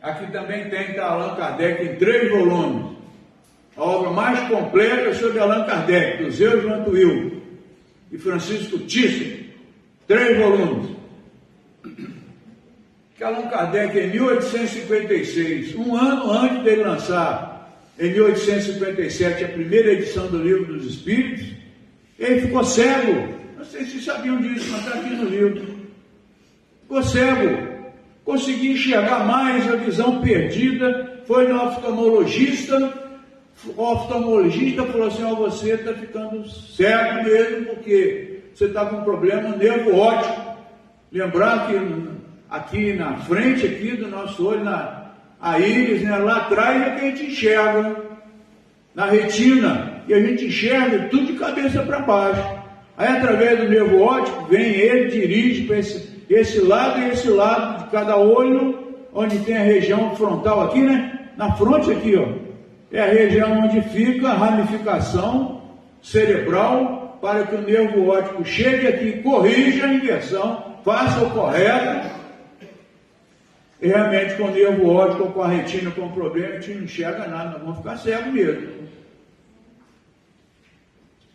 aqui também tem Allan Kardec em 3 volumes, a obra mais completa sobre Allan Kardec, do Zeus Mantuil e Francisco Thyssen, 3 volumes. Que Allan Kardec em 1856, um ano antes de ele lançar, em 1857, a primeira edição do Livro dos Espíritos, ele ficou cego. Não sei se vocês sabiam disso, mas está aqui no livro. Ficou cego. Conseguiu enxergar mais, a visão perdida. Foi no oftalmologista. O oftalmologista falou assim: ó, você está ficando cego mesmo, porque você está com um problema no nervo óptico. Lembrar que aqui na frente aqui do nosso olho, a íris, né, lá atrás é que a gente enxerga, na retina. E a gente enxerga tudo de cabeça para baixo. Aí, através do nervo óptico, vem ele, dirige para esse lado e esse lado de cada olho, onde tem a região frontal aqui, né? Na fronte aqui, ó. É a região onde fica a ramificação cerebral, para que o nervo óptico chegue aqui, corrija a inversão, faça o correto. E realmente, com o nervo óptico ou com a retina com problema, a gente não enxerga nada, nós vamos ficar cego mesmo.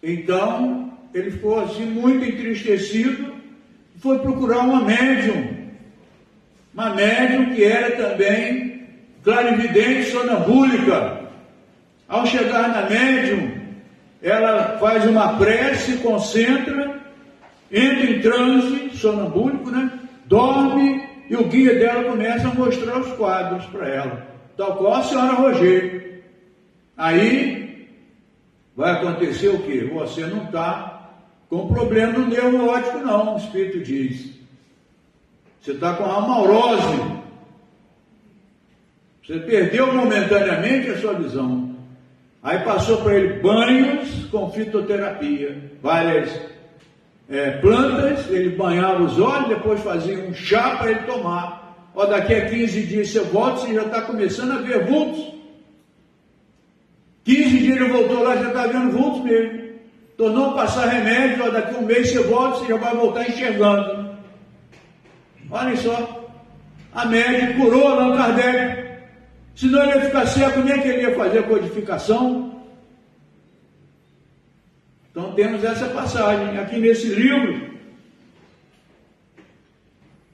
Então, ele ficou assim muito entristecido, foi procurar uma médium que era também clarividente sonambúlica. Ao chegar na médium, ela faz uma prece, concentra, entra em transe sonambúlico, né? Dorme, e o guia dela começa a mostrar os quadros para ela, tal qual a senhora Rogê. Aí vai acontecer o quê? Você não está com problema no nervo óptico, não, o Espírito diz. Você está com amaurose. Você perdeu momentaneamente a sua visão. Aí passou para ele banhos com fitoterapia, várias plantas, ele banhava os olhos, depois fazia um chá para ele tomar. Ó, daqui a 15 dias você volta, você já está começando a ver vultos. 15 dias ele voltou lá, já está vendo vultos mesmo. Tornou a passar remédio, ó, daqui a um mês você volta, você já vai voltar enxergando. Olhem só, a médica curou Allan Kardec. Senão ele ia ficar cego, como é que ele ia fazer a codificação? Então temos essa passagem aqui nesse livro,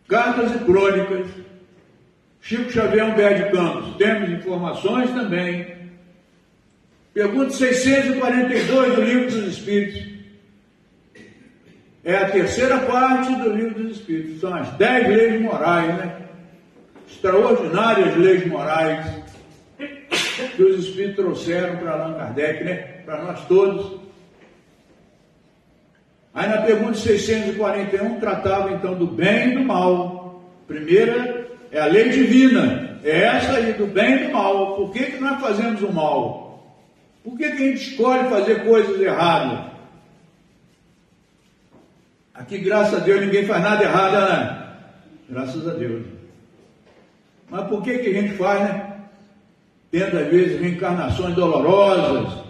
Cartas e Crônicas, Chico Xavier Humberto de Campos. Temos informações também. Pergunta 642 do Livro dos Espíritos. é a terceira parte do livro dos Espíritos. São as 10 leis morais, né? Extraordinárias leis morais que os Espíritos trouxeram para Allan Kardec, né? Para nós todos. Aí na pergunta 641 tratava então do bem e do mal. Primeira é a lei divina, é essa aí do bem e do mal. Por que nós fazemos o mal? Por que a gente escolhe fazer coisas erradas? Aqui, graças a Deus, ninguém faz nada errado, né? Graças a Deus. Mas por que a gente faz, né? Tendo às vezes reencarnações dolorosas.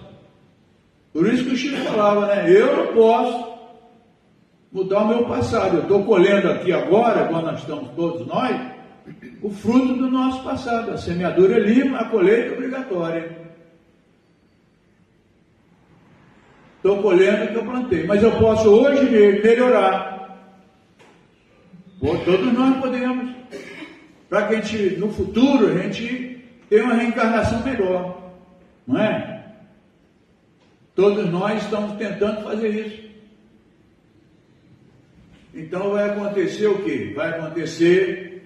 Por isso que o Chico falava, né? Eu não posso mudar o meu passado. Eu estou colhendo aqui agora, quando nós estamos todos nós, o fruto do nosso passado. A semeadura é livre, a colheita é obrigatória. Estou colhendo o que eu plantei, mas eu posso hoje mesmo melhorar. Todos nós podemos, para que a gente, no futuro, a gente tenha uma reencarnação melhor, não é? Todos nós estamos tentando fazer isso. Então vai acontecer o quê? Vai acontecer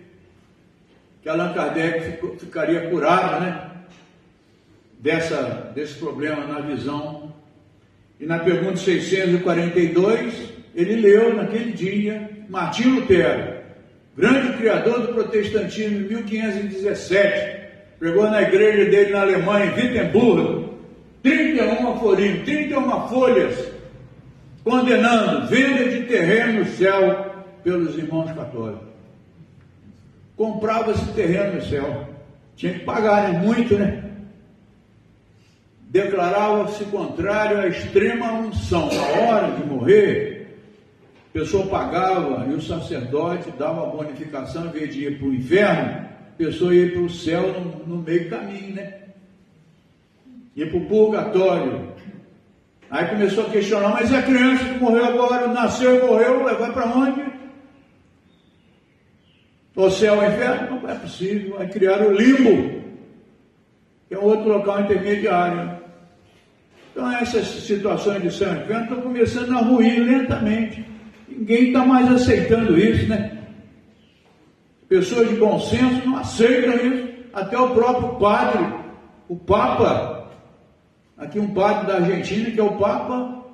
que Allan Kardec ficaria curado, né? Desse problema na visão. E na pergunta 642, ele leu naquele dia Martinho Lutero, grande criador do protestantismo, em 1517, pregou na igreja dele na Alemanha, em Wittenberg, 31 folhas, condenando venda de terreno no céu pelos irmãos católicos. Comprava-se terreno no céu, tinha que pagar, né? Muito, né? Declarava-se contrário à extrema unção. Na hora de morrer, a pessoa pagava e o sacerdote dava a bonificação, em vez de ir para o inferno, a pessoa ia para o céu no meio do caminho, né? Ia para o purgatório. Aí começou a questionar, mas a criança que morreu agora, nasceu e morreu, vai para onde? O céu ou o inferno? Não é possível. Aí criaram o limbo, que é um outro local intermediário. Então essas situações de céu e inferno estão começando a ruir lentamente. Ninguém está mais aceitando isso, né? Pessoas de bom senso não aceitam isso. Até o próprio padre, o Papa, aqui um padre da Argentina, que é o Papa,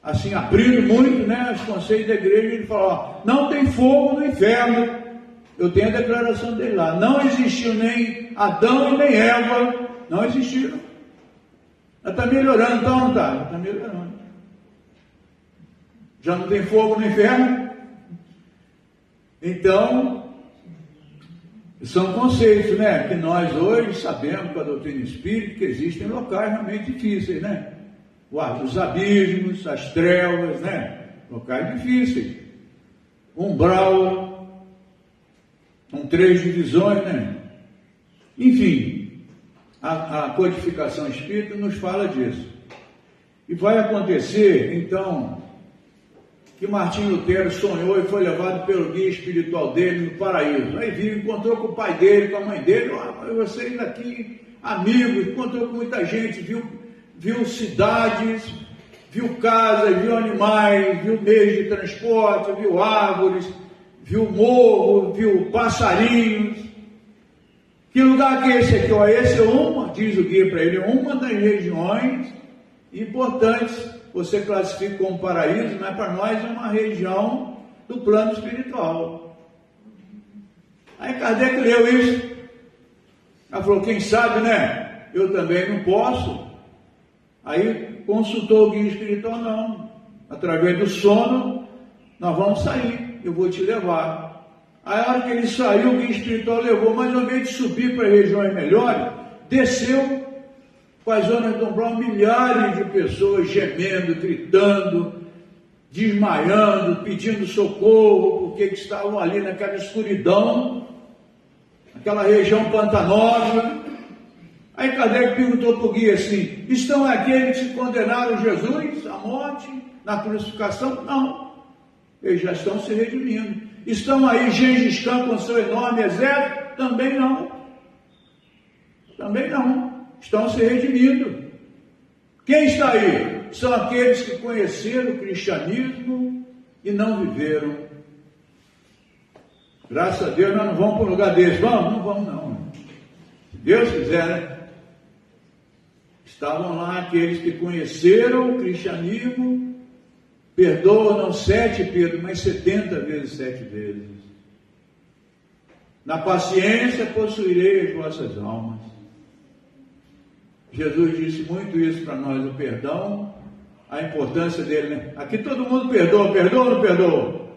assim, abrindo muito, né, os conselhos da igreja, ele fala, ó, não tem fogo no inferno. Eu tenho a declaração dele lá. Não existiu nem Adão e nem Eva. Não existiram. Está melhorando, então não está? Está melhorando. Já não tem fogo no inferno? Então, são conceitos, né? Que nós hoje sabemos com a doutrina espírita que existem locais realmente difíceis, né? Os abismos, as trevas, né? Locais difíceis. Umbral, com 3 divisões, né? Enfim, a codificação espírita nos fala disso. E vai acontecer, então, que Martinho Lutero sonhou e foi levado pelo guia espiritual dele no paraíso. Aí viu, encontrou com o pai dele, com a mãe dele, vocês aqui, amigos, encontrou com muita gente, viu cidades, viu casas, viu animais, viu meios de transporte, viu árvores, viu morro, viu passarinhos. Que lugar que é esse aqui? Esse é uma, diz o guia para ele, uma das regiões importantes. Você classifica como paraíso, mas para nós é uma região do plano espiritual. Aí Kardec leu isso. Ela falou, quem sabe, né? Eu também não posso. Aí consultou o guia espiritual, não. Através do sono, nós vamos sair, eu vou te levar. Aí a hora que ele saiu, o guia espiritual levou, mas ao invés de subir para regiões melhores, desceu com as zonas do umbral, milhares de pessoas gemendo, gritando, desmaiando, pedindo socorro, porque estavam ali naquela escuridão, aquela região pantanosa. Aí Kardec perguntou para o guia assim, estão aqueles que condenaram Jesus à morte, na crucificação? Não, eles já estão se redimindo. Estão aí Gengis Khan com seu enorme exército? Também não. Também não. Estão se redimindo. Quem está aí? São aqueles que conheceram o cristianismo e não viveram. Graças a Deus nós não vamos para um lugar desse. Vamos? Não vamos não. Se Deus quiser, né? Estavam lá aqueles que conheceram o cristianismo, perdoam não 7, Pedro, mas 70 vezes 7 vezes. Na paciência possuirei as vossas almas. Jesus disse muito isso para nós, o perdão, a importância dele, né? Aqui todo mundo perdoa ou não perdoa?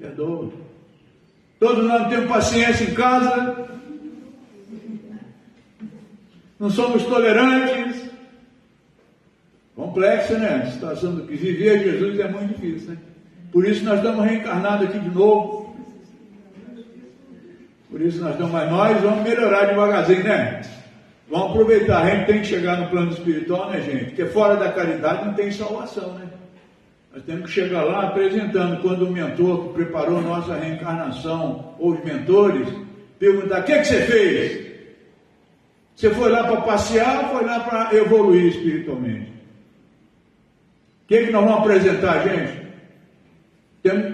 Perdoa. Todos nós temos paciência em casa, não somos tolerantes. Complexo, né? A situação do que viver Jesus é muito difícil, né? Por isso nós estamos reencarnados aqui de novo. Por isso nós estamos, mas nós vamos melhorar devagarzinho, né? Vamos aproveitar, a gente tem que chegar no plano espiritual, né, gente? Porque fora da caridade não tem salvação, né? Nós temos que chegar lá apresentando, quando o mentor que preparou nossa reencarnação, ou os mentores, perguntar: o que você fez? Você foi lá para passear ou foi lá para evoluir espiritualmente? O que nós vamos apresentar, gente?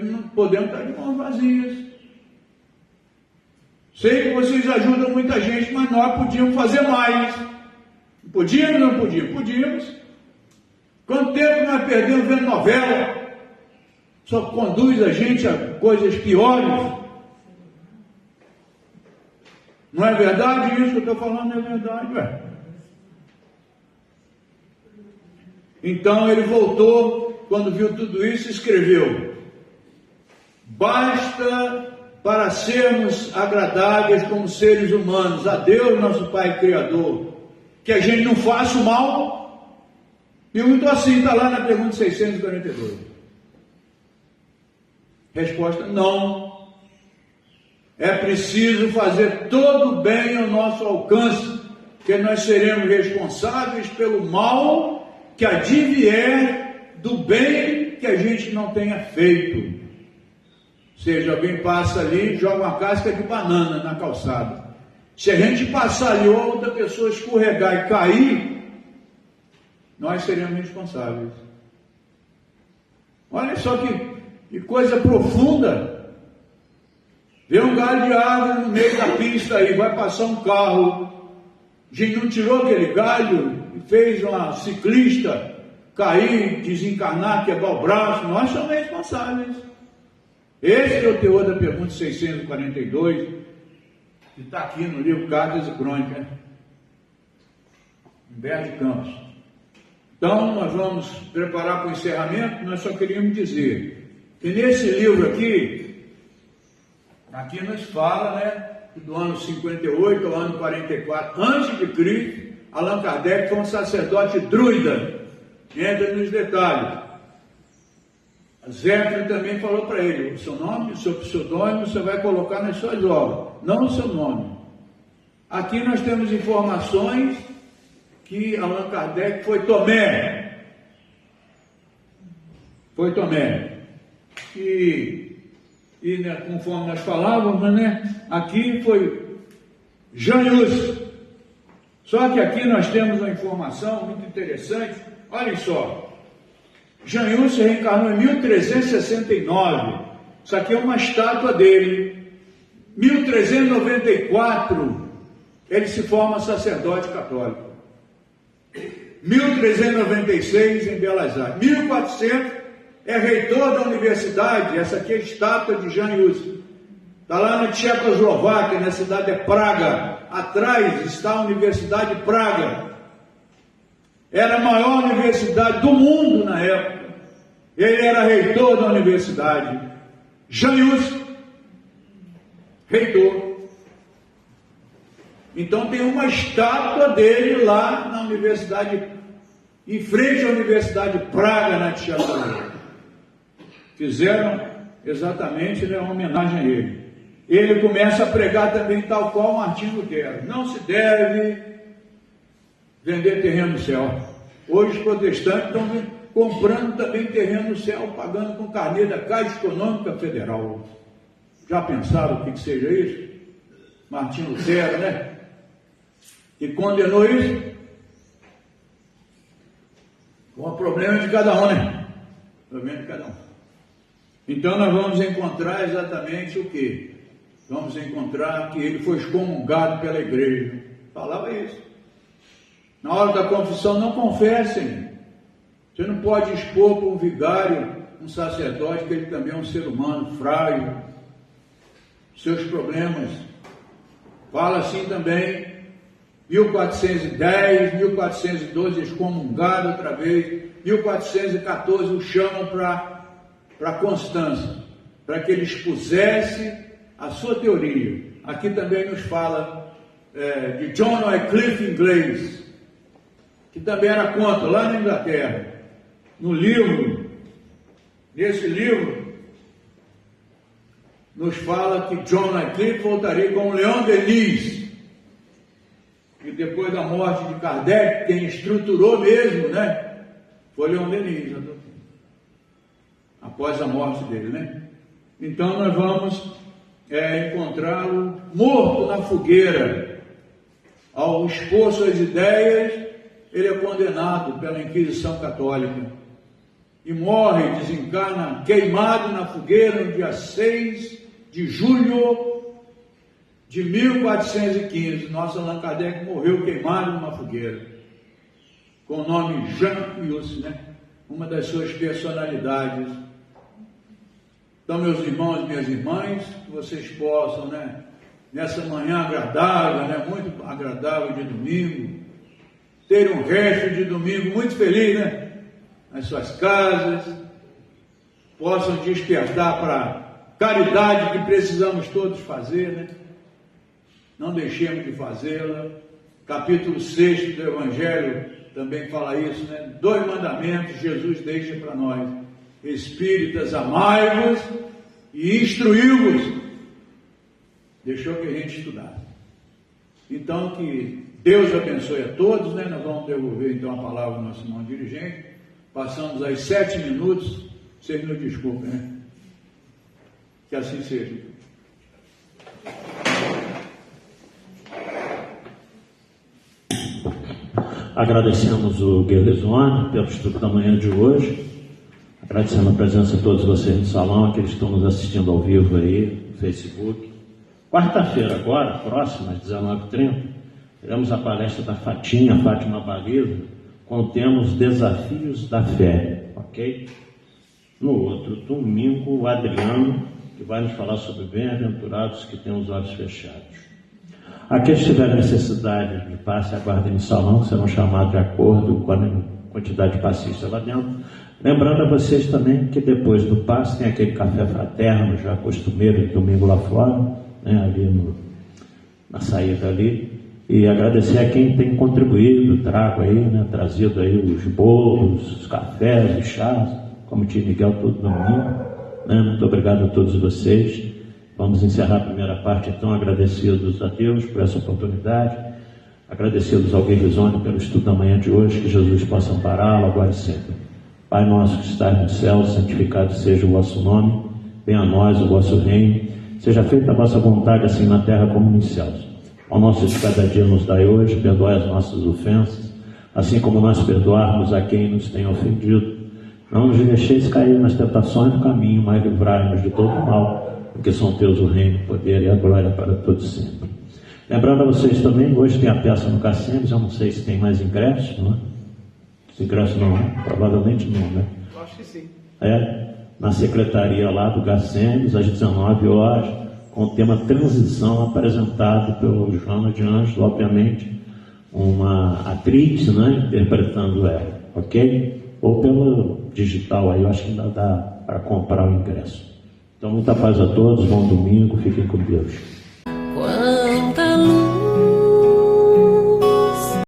Não podemos estar de mãos vazias. Sei que vocês ajudam muita gente, mas nós podíamos fazer mais. Podíamos ou não podíamos? Podíamos. Quanto tempo nós perdemos vendo novela? Só conduz a gente a coisas piores. Não é verdade isso que eu estou falando? Não é verdade, ué. Então ele voltou, quando viu tudo isso, escreveu: basta para sermos agradáveis como seres humanos a Deus, nosso Pai Criador, que a gente não faça o mal. Perguntou assim, está lá na pergunta 642. Resposta: não. É preciso fazer todo o bem ao nosso alcance, que nós seremos responsáveis pelo mal que advier do bem que a gente não tenha feito. Ou seja, alguém passa ali e joga uma casca de banana na calçada. Se a gente passar ali, outra pessoa escorregar e cair, nós seremos responsáveis. Olha só que coisa profunda. Vê um galho de árvore no meio da pista aí, vai passar um carro. A gente não tirou aquele galho e fez uma ciclista cair, desencarnar, quebrar o braço. Nós somos responsáveis. Esse é o teor da pergunta 642, que está aqui no livro Cartas e Crônicas, Humberto de Campos. Então, nós vamos preparar para o encerramento. Nós só queríamos dizer que nesse livro aqui nos fala, né, que do ano 58 ao ano 44 antes de Cristo, Allan Kardec foi um sacerdote druida. Entra nos detalhes. Zéfiro também falou para ele: o seu nome, o seu pseudônimo você vai colocar nas suas obras, não o seu nome. Aqui nós temos informações que Allan Kardec foi Tomé. Foi Tomé. E né, conforme nós falávamos, né, aqui foi Janus. Só que aqui nós temos uma informação muito interessante. Olhem só. Janus se reencarnou em 1369. Isso aqui é uma estátua dele. 1394, ele se forma sacerdote católico. 1396, em Belas Artes. 1400, é reitor da universidade. Essa aqui é a estátua de Janus. Está lá na Tchecoslováquia, na cidade de Praga. Atrás está a Universidade de Praga. Era a maior universidade do mundo na época. Ele era reitor da universidade. Janus, reitor. Então tem uma estátua dele lá na universidade, em frente à Universidade de Praga, na Tchecoslováquia. Fizeram exatamente, né, uma homenagem a ele. Ele começa a pregar também tal qual Martinho Lutero: não se deve vender terreno no céu. Hoje os protestantes estão comprando também terreno no céu, pagando com carnê da Caixa Econômica Federal. Já pensaram o que seja isso? Martinho Lutero, né? Que condenou isso. Com o problema de cada um, né? Problema de cada um. Então nós vamos encontrar exatamente o quê? Vamos encontrar que ele foi excomungado pela igreja. Falava isso. Na hora da confissão, não confessem. Você não pode expor para um vigário, um sacerdote, que ele também é um ser humano frágil, seus problemas. Fala assim também, 1410, 1412, excomungado outra vez, 1414 o chamam para Constância, para que ele expusesse a sua teoria. Aqui também nos fala de John Wycliffe inglês, que também era contra, lá na Inglaterra. No livro, nesse livro, nos fala que John Wycliffe voltaria com Leon Denis, e depois da morte de Kardec, quem estruturou mesmo, né, foi Leon Denis, após a morte dele, né? Então nós vamos encontrá-lo morto na fogueira. Ao expor suas ideias, ele é condenado pela Inquisição Católica e morre, desencarna, queimado na fogueira no dia 6 de julho de 1415. Nosso Allan Kardec morreu queimado numa fogueira, com o nome Jean Hus, né? Uma das suas personalidades. Então, meus irmãos e minhas irmãs, que vocês possam, né, nessa manhã agradável, né, muito agradável de domingo, ter um resto de domingo muito feliz, né, nas suas casas, possam despertar para a caridade que precisamos todos fazer, né? Não deixemos de fazê-la. Capítulo 6 do Evangelho também fala isso, né? 2 mandamentos Jesus deixa para nós: espíritas, amai-vos e instruí-vos. Deixou que a gente estudasse. Então, que Deus abençoe a todos, né? Nós vamos devolver então a palavra ao nosso irmão dirigente. Passamos aí 7 minutos, vocês nos desculpem, né? Que assim seja. Agradecemos o Guerreiro pelo estudo da manhã de hoje. Agradecendo a presença de todos vocês no salão, aqueles que estão nos assistindo ao vivo aí no Facebook. Quarta-feira agora, próxima, às 19h30, teremos a palestra da Fátima Baliza, com o tema Os Desafios da Fé, ok? No outro domingo, o Adriano, que vai nos falar sobre bem-aventurados que têm os olhos fechados. Aqueles que tiverem necessidade de passe, aguardem no salão, serão chamados de acordo com a quantidade de passistas lá dentro. Lembrando a vocês também que depois do passe tem aquele café fraterno, já costumeiro, de domingo lá fora, né, ali na saída ali. E agradecer a quem tem contribuído, trazido aí os bolos, os cafés, os chás, como o tio Miguel todo domingo, né? Muito obrigado a todos vocês. Vamos encerrar a primeira parte, então, agradecidos a Deus por essa oportunidade, agradecidos ao Guerreiro pelo estudo da manhã de hoje, que Jesus possa ampará-lo agora e sempre. Pai nosso que estás no céu, santificado seja o vosso nome, venha a nós o vosso reino, seja feita a vossa vontade, assim na terra como nos céus. O nosso de cada dia nos dai hoje, perdoai as nossas ofensas, assim como nós perdoarmos a quem nos tem ofendido. Não nos deixeis cair nas tentações do caminho, mas livrai-nos de todo o mal, porque são teus o reino, o poder e a glória para todos sempre. Lembrando a vocês também, hoje tem a peça no Cassemes, eu não sei se tem mais ingressos, não é? Se ingresso não, provavelmente não, né? Eu acho que sim. Na secretaria lá do Cassemes, às 19 horas, com o tema Transição, apresentado pelo Joana de Ângelo, obviamente, uma atriz, né, interpretando ela, ok? Ou pelo digital aí, eu acho que ainda dá para comprar o ingresso. Então, muita paz a todos, bom domingo, fiquem com Deus.